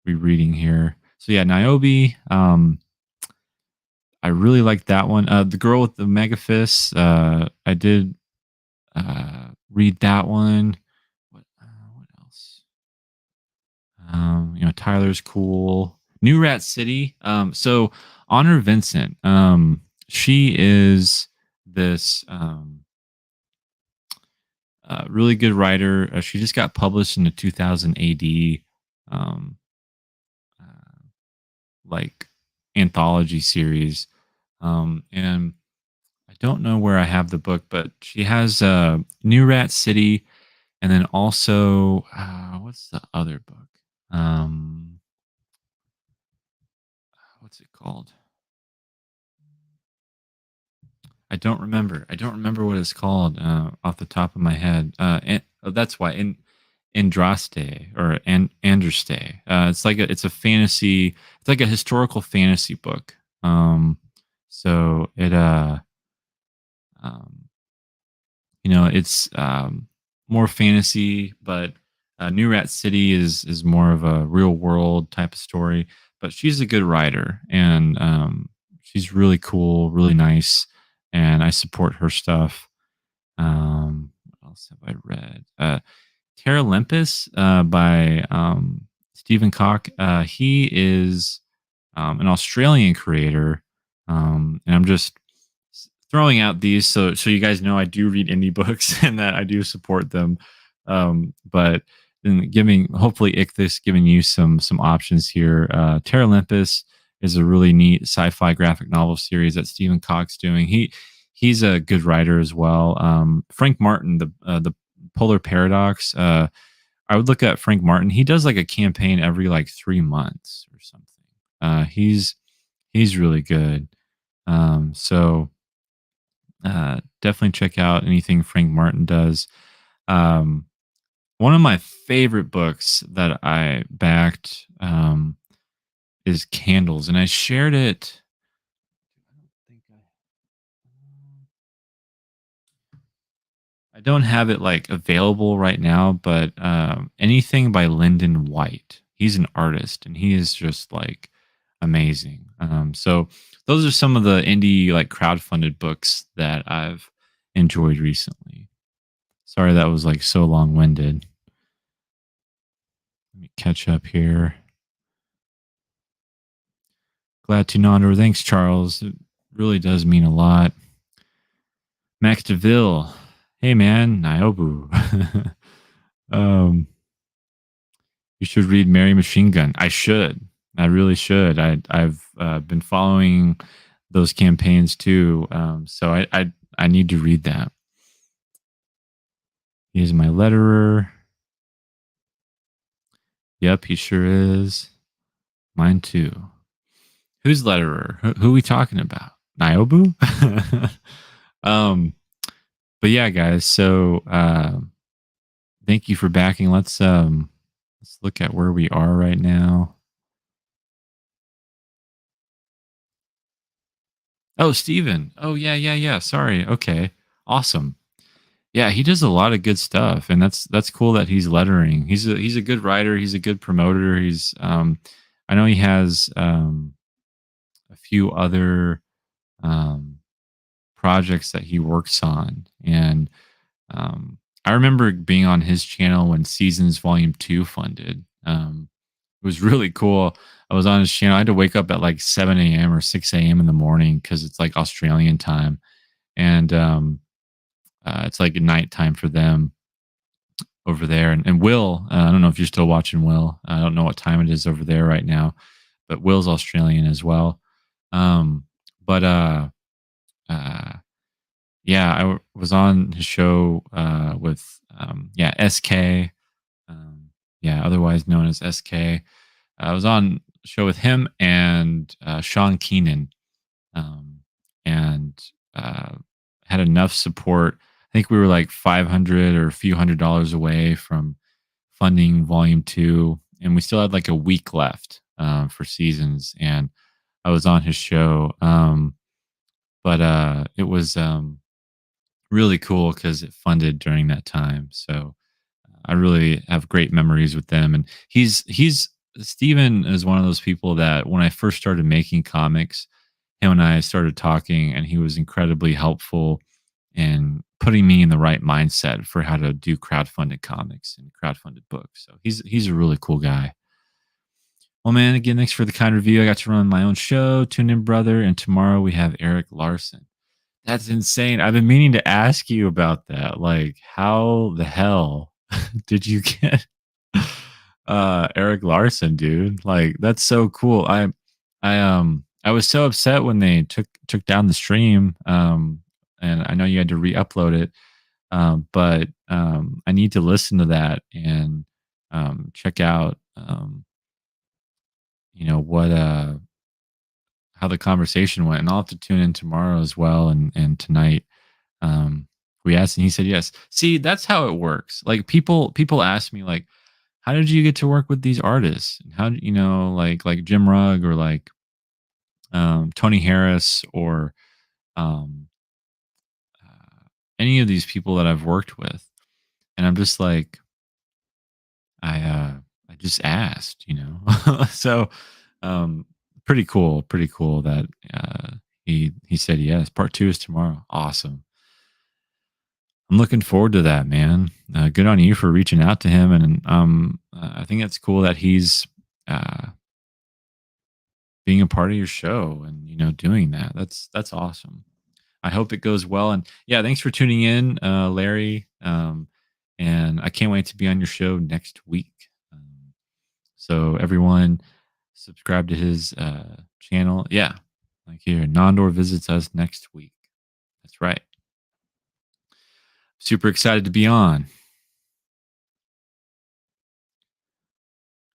we reading here. So yeah, Niobe. I really like that one. The Girl with the Mega Fists. I did read that one. What else? Tyler's cool. New Rat City. So Honor Vincent. She is this really good writer. She just got published in the 2000 AD um, uh, like anthology series. And I don't know where I have the book, but she has New Rat City, and then also what's the other book? Um, what's it called? I don't remember. I don't remember what it's called off the top of my head. That's why in Andraste or Andraste. It's a fantasy. It's like a historical fantasy book. So it um, it's more fantasy, but New Rat City is more of a real world type of story. But she's a good writer, and she's really cool, really nice, and I support her stuff. What else have I read? Terra Limpus by Stephen Cock. He is an Australian creator, and I'm just throwing out these so you guys know I do read indie books and that I do support them. But then giving hopefully Ichthus giving you some options here. Terra Limpus is a really neat sci-fi graphic novel series that Stephen Cock's doing. He's a good writer as well. Frank Martin, the Polar Paradox. I would look at Frank Martin. He does like a campaign every like 3 months or something. He's really good. So definitely check out anything Frank Martin does. Um, One of my favorite books that I backed is candles, and I shared it. I don't think I don't have it like available right now, but anything by Lyndon White. He's an artist, and he is just like amazing. So those are some of the indie like crowdfunded books that I've enjoyed recently. Sorry that was like so long winded. Let me catch up here. Glad to Nonder. Thanks, Charles. It really does mean a lot. Max DeVille. Hey man, Niobu. um, you should read Mary Machine Gun. I should. I really should. I've been following those campaigns too. So I need to read that. He is my letterer. Yep, he sure is. Mine too. Who's letterer? Who are we talking about? Niobu? um, but yeah, guys. So thank you for backing. Let's look at where we are right now. Oh, Steven. Oh yeah, yeah, yeah. Sorry. Okay. Awesome. Yeah, he does a lot of good stuff, and that's cool that he's lettering. He's a good writer. He's a good promoter. I know he has a few other um, projects that he works on, and I remember being on his channel when Seasons Volume Two funded. It was really cool. I was on his channel. I had to wake up at like 7 a.m. or 6 a.m. in the morning because it's like Australian time, and it's like nighttime for them over there. And Will, I don't know if you're still watching Will. I don't know what time it is over there right now, but Will's Australian as well. Um, but uh, yeah, was on his show with yeah SK, yeah, otherwise known as SK. I was on a show with him and Sean Keenan, um, and uh, had enough support. I think we were like 500 or a few $100s away from funding volume two, and we still had like a week left for seasons. And I was on his show, but it was really cool because it funded during that time. So I really have great memories with them. And he's Steven is one of those people that when I first started making comics, him and I started talking, and he was incredibly helpful in putting me in the right mindset for how to do crowdfunded comics and crowdfunded books. So he's a really cool guy. Well, man, again, thanks for the kind review. I got to run my own show. Tune in, brother. And tomorrow we have Eric Larson. That's insane. I've been meaning to ask you about that. Like, how the hell did you get Eric Larson, dude? Like, that's so cool. I was so upset when they took down the stream. And I know you had to re-upload it. But I need to listen to that and check out what how the conversation went. And I'll have to tune in tomorrow as well, and tonight. We asked, and he said yes. See, that's how it works. Like people ask me like, how did you get to work with these artists? And how like Jim Rugg or like Tony Harris or um, any of these people that I've worked with, and I'm just like, I just asked, so um, pretty cool that he said yes. Part two is tomorrow. Awesome. I'm looking forward to that, man. Good on you for reaching out to him, and I think it's cool that he's uh, being a part of your show and doing that. That's awesome. I hope it goes well, and yeah, thanks for tuning in, Larry. And I can't wait to be on your show next week. So everyone, subscribe to his channel. Yeah, like here, Nondor visits us next week. That's right. Super excited to be on.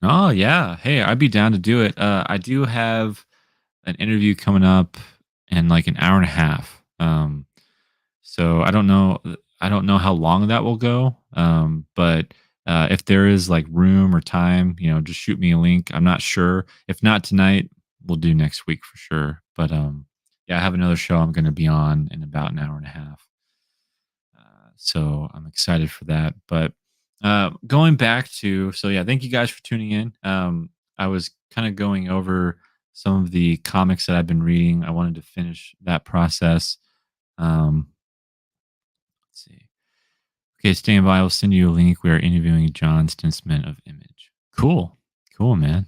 Oh yeah. Hey, I'd be down to do it. I do have an interview coming up in like an hour and a half. So I don't know how long that will go. But If there is like room or time, just shoot me a link. I'm not sure. If not tonight, we'll do next week for sure. But yeah, I have another show I'm going to be on in about an hour and a half. So I'm excited for that. But going back to, so yeah, thank you guys for tuning in. I was kind of going over some of the comics that I've been reading. I wanted to finish that process. Um, let's see. Okay, stand by. I'll send you a link. We are interviewing John Stinsman of Image. Cool. Cool, man.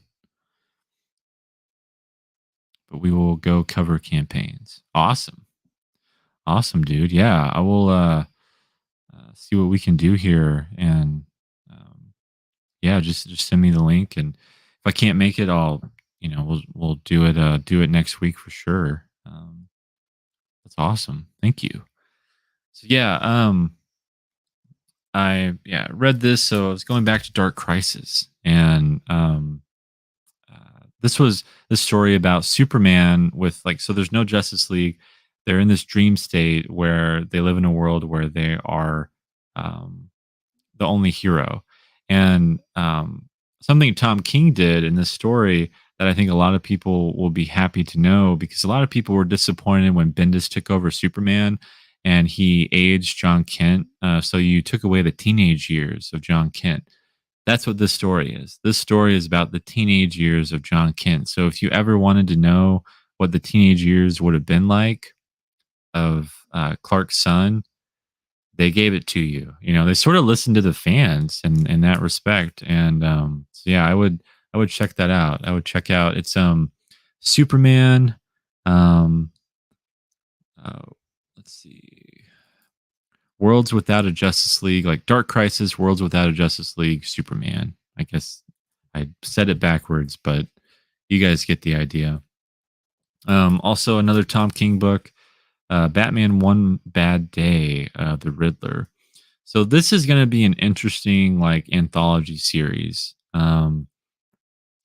But we will go cover campaigns. Awesome. Awesome, dude. Yeah, I will see what we can do here. And yeah, just send me the link. And if I can't make it, we'll do it next week for sure. That's awesome. Thank you. So yeah, I read this. So I was going back to Dark Crisis, and this was the story about Superman with like, so there's no Justice League. They're in this dream state where they live in a world where they are um, the only hero. And something Tom King did in this story that I think a lot of people will be happy to know, because a lot of people were disappointed when Bendis took over Superman and he aged John Kent. So you took away the teenage years of John Kent. That's what this story is. This story is about the teenage years of John Kent. So if you ever wanted to know what the teenage years would have been like of Clark's son, they gave it to you. They sort of listened to the fans in that respect. And so yeah, I would check that out. I would check out it's Superman. Um, uh, let's see, Worlds Without a Justice League, like Dark Crisis, Worlds Without a Justice League, Superman. I guess I said it backwards, but you guys get the idea. Also, another Tom King book, Batman One Bad Day, The Riddler. So this is going to be an interesting like anthology series.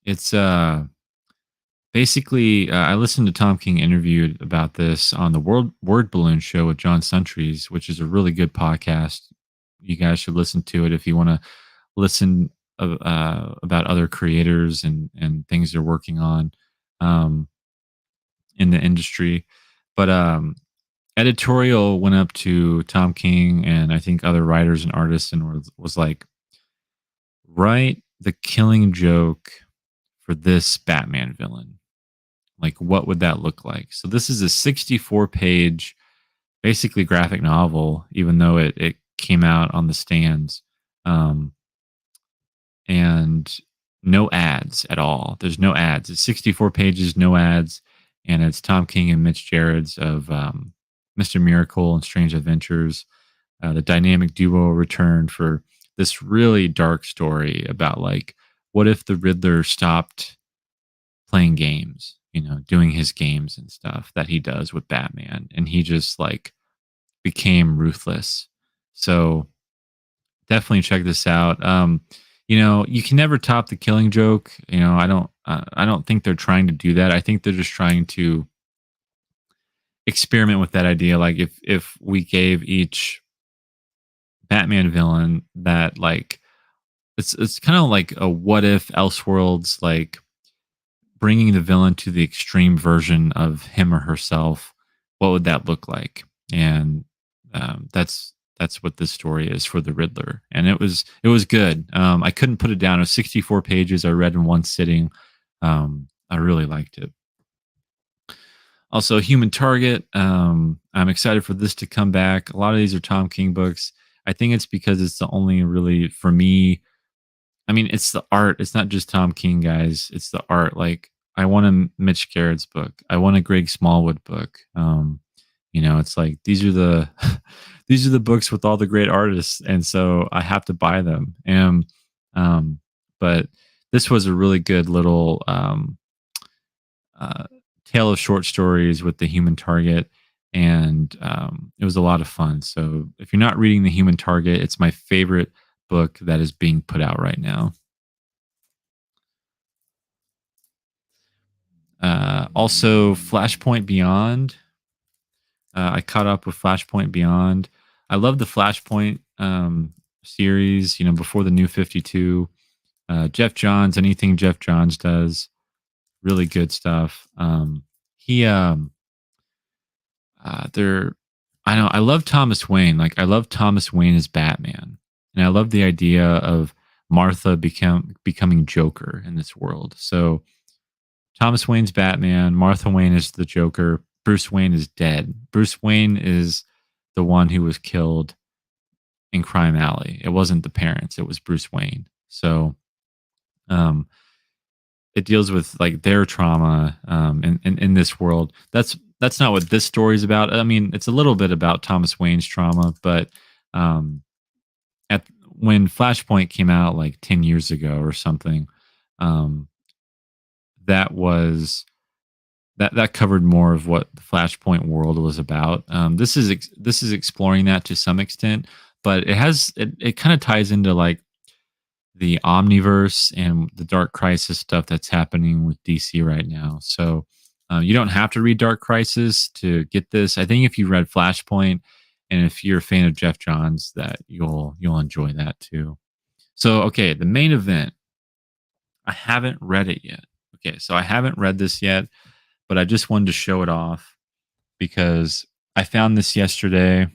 It's basically I listened to Tom King interviewed about this on the World Word Balloon show with John Suntrys, which is a really good podcast. You guys should listen to it if you want to listen about other creators and things they're working on um, in the industry. But editorial went up to Tom King and I think other writers and artists and was like, write the Killing Joke for this Batman villain. Like, what would that look like? So this is a 64-page, basically graphic novel, even though it came out on the stands, and no ads at all. There's no ads. It's 64 pages, no ads, and it's Tom King and Mitch Gerards of Mr. Miracle and Strange Adventures. The dynamic duo returned for this really dark story about like, what if the Riddler stopped playing games, doing his games and stuff that he does with Batman, and he just like became ruthless. So definitely check this out. You can never top the Killing Joke. I don't think they're trying to do that. I think they're just trying to experiment with that idea. Like if we gave each Batman villain that like it's kind of like a what if Elseworlds, like bringing the villain to the extreme version of him or herself, what would that look like? And that's what this story is for the Riddler, and it was good. I couldn't put it down. It was 64 pages. I read in one sitting. I really liked it. Also, Human Target. I'm excited for this to come back. A lot of these are Tom King books. I think it's because it's the only really for me. I mean, it's the art. It's not just Tom King, guys. It's the art. Like, I want a Mitch Gerards book. I want a Greg Smallwood book. It's like these are the these are the books with all the great artists, and so I have to buy them. And but this was a really good little uh, tale of short stories with the Human Target, and it was a lot of fun. So if you're not reading the Human Target, it's my favorite book that is being put out right now. Also, Flashpoint Beyond. I caught up with Flashpoint Beyond. I love the Flashpoint. series, before the New 52. Jeff Johns, anything Jeff Johns does, really good stuff. He there I know I love Thomas Wayne. Like I love Thomas Wayne as Batman. And I love the idea of Martha becoming Joker in this world. So Thomas Wayne's Batman, Martha Wayne is the Joker, Bruce Wayne is dead. Bruce Wayne is the one who was killed in Crime Alley. It wasn't the parents, it was Bruce Wayne. So um it deals with like their trauma in this world. That's not what this story is about. I mean, it's a little bit about Thomas Wayne's trauma, but um, at when Flashpoint came out like 10 years ago or something, um, that was that covered more of what the Flashpoint world was about. This is exploring that to some extent, but it kind of ties into like the Omniverse and the Dark Crisis stuff that's happening with DC right now. So you don't have to read Dark Crisis to get this. I think if you read Flashpoint and if you're a fan of Jeff Johns, that you'll enjoy that too. So okay, the main event. I haven't read it yet. Okay, so I haven't read this yet, but I just wanted to show it off because I found this yesterday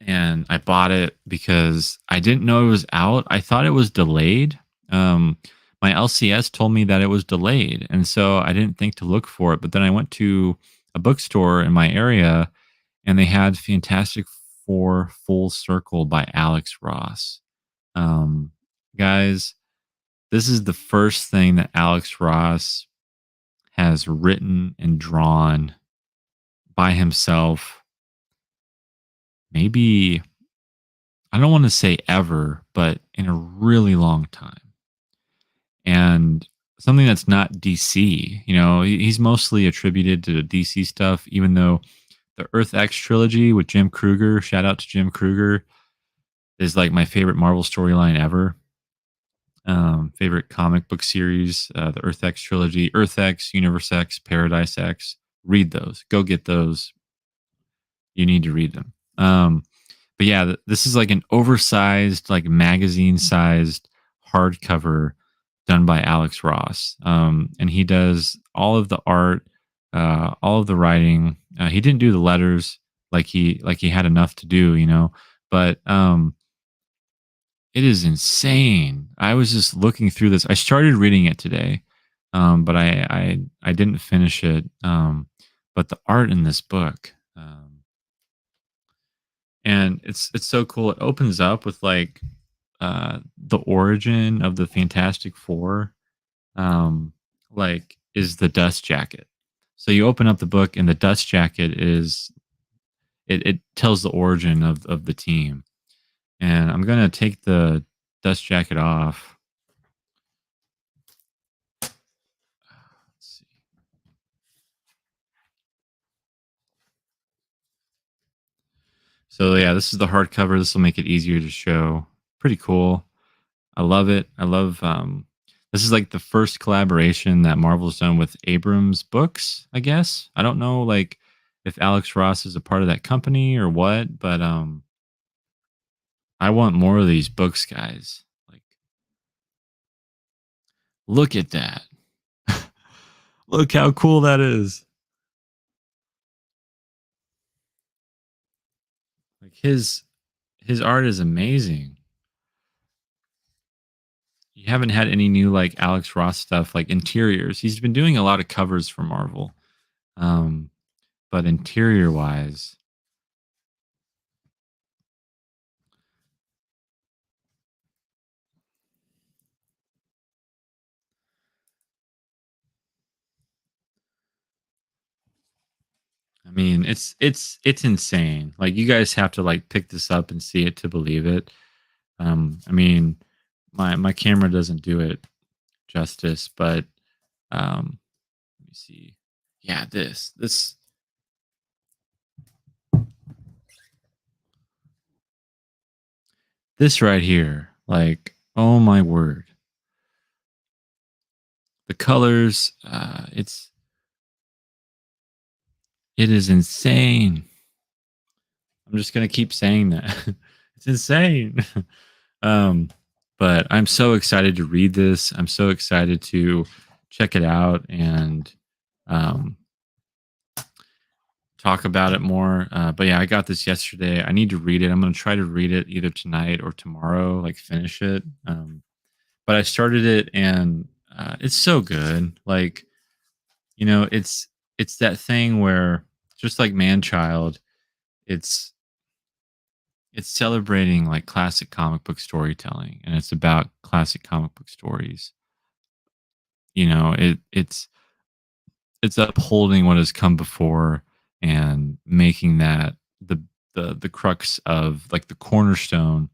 and I bought it because I didn't know it was out. I thought it was delayed. Um, my LCS told me that it was delayed, and so I didn't think to look for it. But then I went to a bookstore in my area, and they had Fantastic Four Full Circle by Alex Ross. Um, guys, this is the first thing that Alex Ross has written and drawn by himself. Maybe I don't want to say ever, but in a really long time. And something that's not DC, he's mostly attributed to the DC stuff, even though the Earth X trilogy with Jim Kruger, shout out to Jim Kruger, is like my favorite Marvel storyline ever. Favorite comic book series, the Earth X trilogy, Earth X, Universe X, Paradise X. Read those. Go get those. You need to read them. But yeah, this is like an oversized, like magazine sized hardcover done by Alex Ross. And he does all of the art, all of the writing. He didn't do the letters like he had enough to do, but it is insane. I was just looking through this. I started reading it today, but I didn't finish it. But the art in this book. And it's so cool. It opens up with like the origin of the Fantastic Four, like is the dust jacket. So you open up the book and the dust jacket is it tells the origin of the team. And I'm gonna take the dust jacket off. Let's see. So yeah, this is the hardcover. This will make it easier to show. Pretty cool. I love it. I love this is like the first collaboration that Marvel's done with Abrams Books, I guess. I don't know like if Alex Ross is a part of that company or what, but I want more of these books, guys. Like look at that. Look how cool that is. Like his art is amazing. You haven't had any new like Alex Ross stuff like interiors. He's been doing a lot of covers for Marvel. Um but interior wise, I mean, it's insane. Like you guys have to like pick this up and see it to believe it. I mean, my camera doesn't do it justice, but let me see. Yeah, this right here. Like, oh my word. The colors, it is insane. I'm just gonna keep saying that. It's insane. um, but I'm so excited to read this. I'm so excited to check it out and um, talk about it more. But yeah, I got this yesterday. I need to read it. I'm gonna try to read it either tonight or tomorrow, like finish it. But I started it and it's so good. Like, it's that thing where just like Man Child, it's it's celebrating like classic comic book storytelling, and it's about classic comic book stories. It's upholding what has come before and making that the crux of like the cornerstone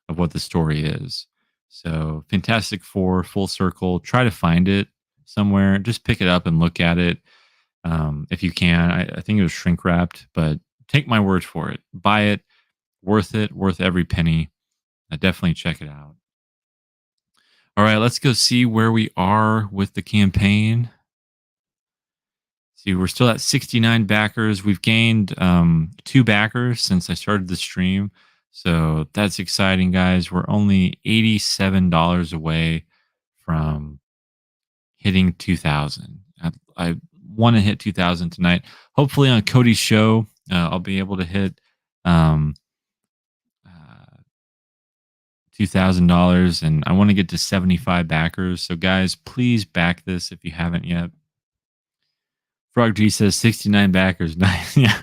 of what the story is. So Fantastic Four, full circle. Try to find it somewhere. Just pick it up and look at it if you can. I think it was shrink wrapped, but take my word for it. Buy it. Worth it. Worth every penny. Definitely check it out. All right, let's go see where we are with the campaign. See, we're still at 69 backers. We've gained 2 backers since I started the stream. So that's exciting, guys. We're only $87 away from hitting 2,000. I want to hit 2,000 tonight. Hopefully on Cody's show, I'll be able to hit um, $2,000, and I want to get to 75 backers. So guys, please back this if you haven't yet. Frog G says 69 backers. Nice. Yeah.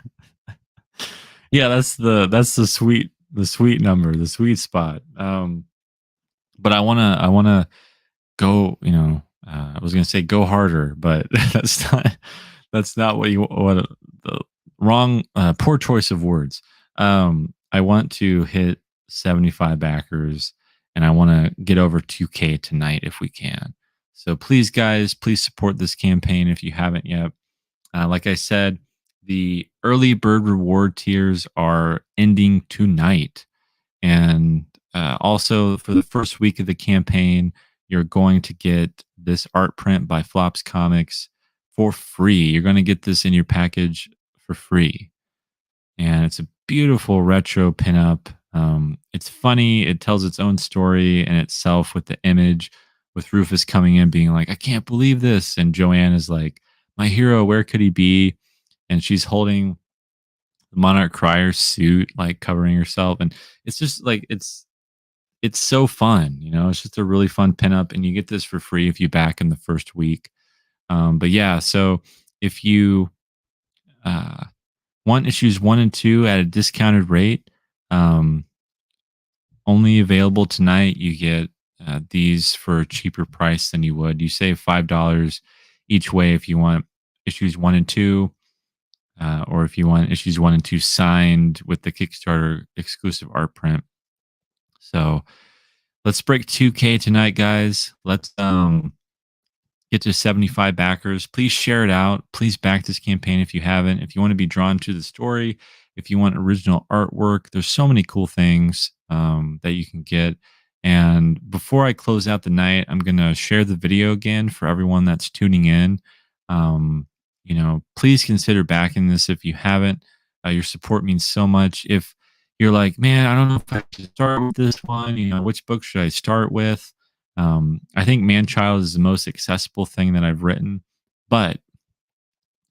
Yeah, that's the sweet number, the sweet spot. But I wanna go, I was gonna say go harder, but that's not what the wrong poor choice of words. I want to hit 75 backers, and I want to get over 2K tonight if we can. So please, guys, please support this campaign if you haven't yet. Like I said, the early bird reward tiers are ending tonight. And also, for the first week of the campaign, you're going to get this art print by Flops Comics for free. You're going to get this in your package for free. And it's a beautiful retro pinup. It's funny. It tells its own story in itself with the image, with Rufus coming in being like, I can't believe this. And Joanne is like, my hero, where could he be? And she's holding the Monarch Crier's suit, like covering herself. And it's just like, it's so fun. It's just a really fun pinup. And you get this for free if you back in the first week. But yeah, so if you uh, want issues 1 and 2 at a discounted rate, um, only available tonight. You get these for a cheaper price than you would. You save $5 each way if you want issues 1 and 2, or if you want issues 1 and 2 signed with the Kickstarter exclusive art print. So let's break 2K tonight, guys. Let's get to 75 backers. Please share it out. Please back this campaign if you haven't. If you want to be drawn to the story, if you want original artwork, there's so many cool things that you can get. And before I close out the night, I'm going to share the video again for everyone that's tuning in. Please consider backing this if you haven't. Your support means so much. If you're like, man, I don't know if I should start with this one, which book should I start with? I think Man-Child is the most accessible thing that I've written. But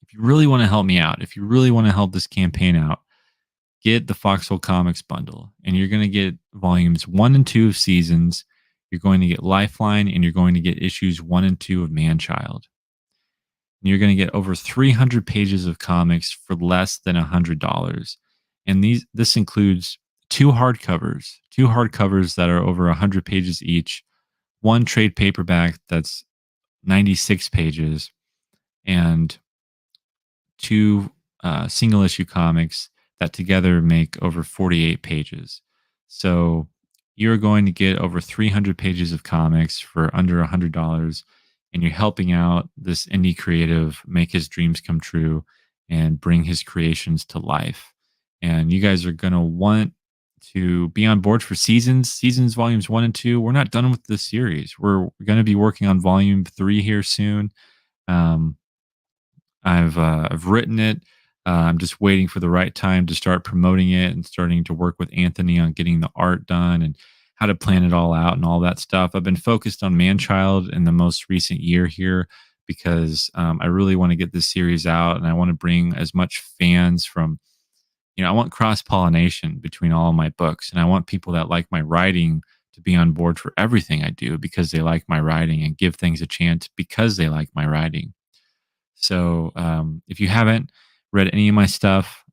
if you really want to help me out, if you really want to help this campaign out, get the Foxhole Comics bundle. And you're going to get volumes 1 and 2 of Seasons. You're going to get Lifeline, and you're going to get issues 1 and 2 of Man-Child. And you're going to get over 300 pages of comics for less than $100. And this includes 2 hardcovers that are over 100 pages each, 1 trade paperback that's 96 pages, and 2 single issue comics that together make over 48 pages. So you're going to get over 300 pages of comics for under $100, and you're helping out this indie creative make his dreams come true and bring his creations to life. And you guys are going to want to be on board for Seasons volumes 1 and 2. We're not done with this series. We're going to be working on volume 3 here soon. I've written it. I'm just waiting for the right time to start promoting it and starting to work with Anthony on getting the art done and how to plan it all out and all that stuff. I've been focused on Manchild in the most recent year here because I really want to get this series out and I want to bring as much fans from, I want cross pollination between all of my books. And I want people that like my writing to be on board for everything I do because they like my writing and give things a chance because they like my writing. So if you haven't read any of my stuff,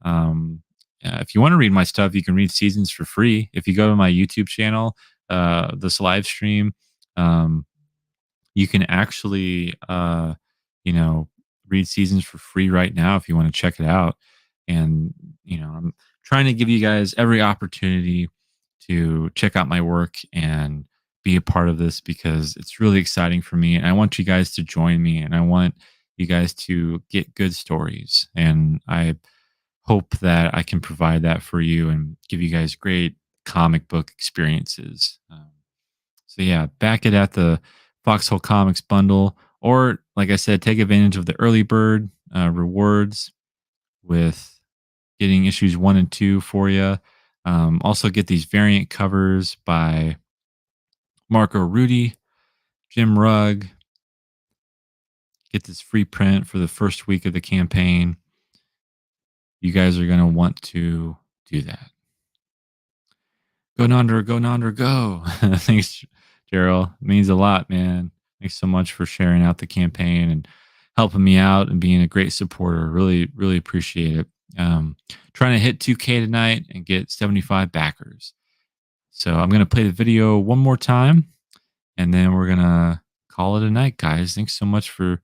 if you want to read my stuff, you can read Seasons for free. If you go to my YouTube channel, this live stream, um, you can actually, you know, read Seasons for free right now if you want to check it out. And, I'm trying to give you guys every opportunity to check out my work and be a part of this because it's really exciting for me. And I want you guys to join me and I want you guys to get good stories. And I hope that I can provide that for you and give you guys great comic book experiences. So yeah, back it at the Foxhole Comics bundle, or like I said, take advantage of the early bird rewards with getting issues 1 and 2 for you. Also, get these variant covers by Marco Rudy, Jim Rugg. Get this free print for the first week of the campaign. You guys are going to want to do that. Go Nonder, go Nonder, go. Thanks, Gerald. It means a lot, man. Thanks so much for sharing out the campaign and helping me out and being a great supporter. Really, really appreciate it. Trying to hit 2K tonight and get 75 backers. So I'm going to play the video one more time and then we're going to call it a night, guys. Thanks so much for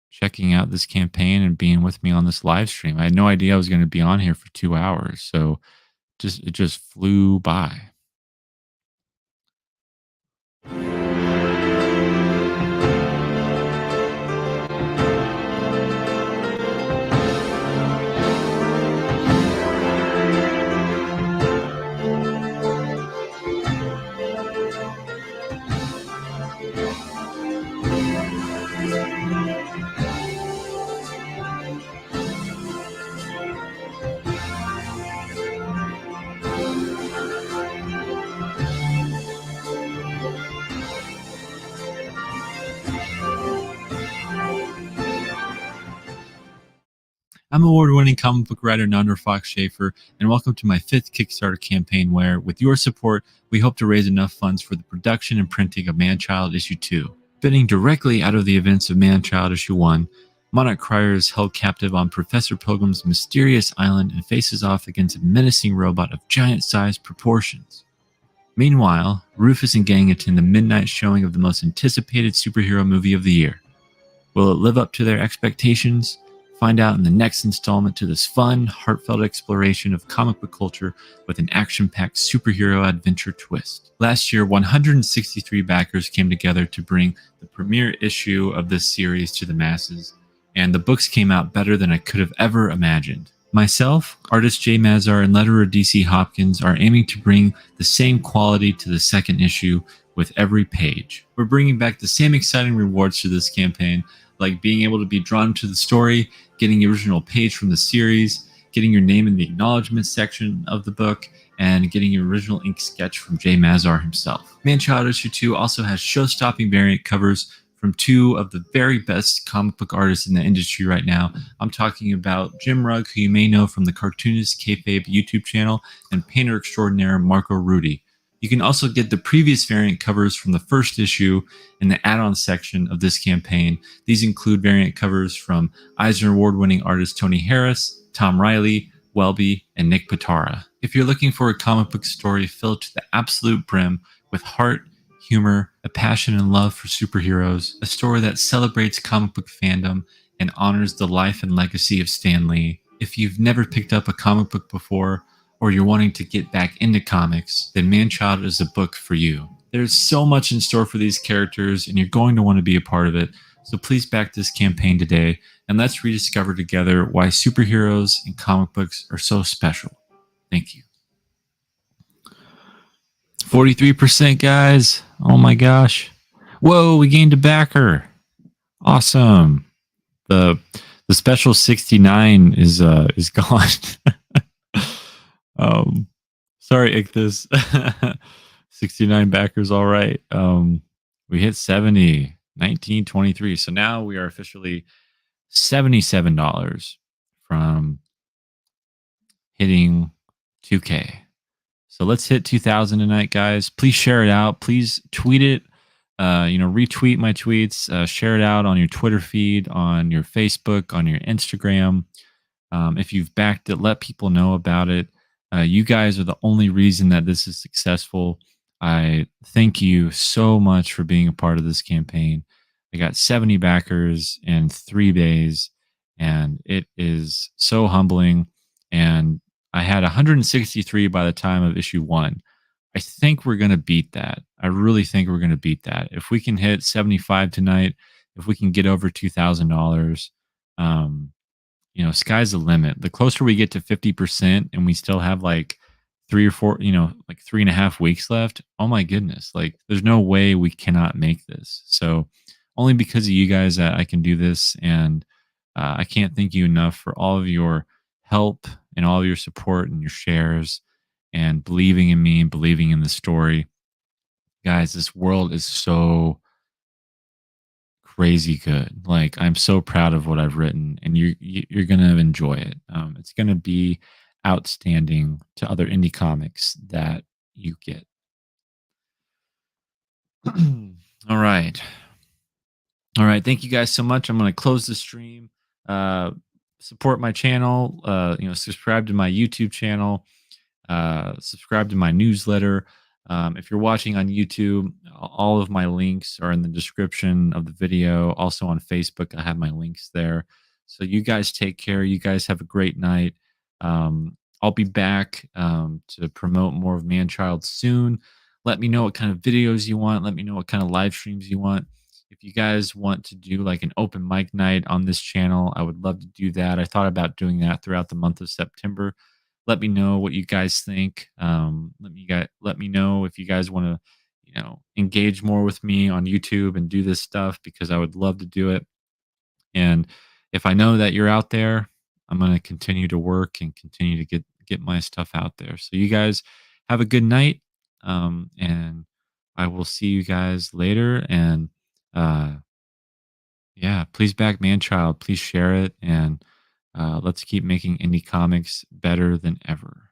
checking out this campaign and being with me on this live stream. I had no idea I was going to be on here for 2 hours. So it just flew by. I'm award-winning comic book writer Nandor Fox Schaefer, and welcome to my 5th Kickstarter campaign where, with your support, we hope to raise enough funds for the production and printing of Manchild Issue 2. Spinning directly out of the events of Manchild Issue 1, Monarch Crier is held captive on Professor Pilgrim's mysterious island and faces off against a menacing robot of giant-sized proportions. Meanwhile, Rufus and gang attend the midnight showing of the most anticipated superhero movie of the year. Will it live up to their expectations? Find out in the next installment to this fun, heartfelt exploration of comic book culture with an action-packed superhero adventure twist. Last year, 163 backers came together to bring the premiere issue of this series to the masses, and the books came out better than I could have ever imagined. Myself, artist Jay Mazar, and letterer DC Hopkins are aiming to bring the same quality to the second issue with every page. We're bringing back the same exciting rewards to this campaign, like being able to be drawn to the story, getting the original page from the series, getting your name in the acknowledgement section of the book, and getting your original ink sketch from Jay Mazar himself. Manchild Issue 2 also has show-stopping variant covers from 2 of the very best comic book artists in the industry right now. I'm talking about Jim Rugg, who you may know from the Cartoonist Kayfabe YouTube channel, and painter extraordinaire Marco Rudy. You can also get the previous variant covers from the first issue in the add-on section of this campaign. These include variant covers from Eisner Award-winning artists Tony Harris, Tom Riley, Welby, and Nick Pitara. If you're looking for a comic book story filled to the absolute brim with heart, humor, a passion and love for superheroes, a story that celebrates comic book fandom and honors the life and legacy of Stan Lee, if you've never picked up a comic book before, or you're wanting to get back into comics, then Manchild is a book for you. There's so much in store for these characters, and you're going to want to be a part of it, so please back this campaign today, and let's rediscover together why superheroes and comic books are so special. Thank you. 43%, guys. Oh my gosh. Whoa, we gained a backer. Awesome. The The special 69 is gone. um, sorry, Ichthus. 69 backers, all right. We hit 70, 1923. So now we are officially $77 from hitting 2K. So let's hit 2000 tonight, guys. Please share it out. Please tweet it. Retweet my tweets. Share it out on your Twitter feed, on your Facebook, on your Instagram. If you've backed it, let people know about it. You guys are the only reason that this is successful. I thank you so much for being a part of this campaign. I got 70 backers in 3 days, and it is so humbling. And I had 163 by the time of issue one. I think we're going to beat that. I really think we're going to beat that. If we can hit 75 tonight, if we can get over $2,000, sky's the limit. The closer we get to 50% and we still have like 3 or 4, like 3.5 weeks left. Oh my goodness. Like there's no way we cannot make this. So only because of you guys that I can do this. And I can't thank you enough for all of your help and all of your support and your shares and believing in me, believing in the story. Guys, this world is so crazy good. Like I'm so proud of what I've written, and you're gonna enjoy it. It's gonna be outstanding to other indie comics that you get. All right, all right. Thank you guys so much. I'm gonna close the stream. Uh, Support my channel. Subscribe to my YouTube channel. Subscribe to my newsletter. If you're watching on YouTube, all of my links are in the description of the video. Also on Facebook, I have my links there. So you guys take care. You guys have a great night. I'll be back to promote more of Manchild soon. Let me know what kind of videos you want. Let me know what kind of live streams you want. If you guys want to do like an open mic night on this channel, I would love to do that. I thought about doing that throughout the month of September. Let me know what you guys think. Let me know if you guys want to, engage more with me on YouTube and do this stuff because I would love to do it. And if I know that you're out there, I'm going to continue to work and continue to get my stuff out there. So you guys have a good night, and I will see you guys later. And yeah, please back Manchild. Please share it, and let's keep making indie comics better than ever.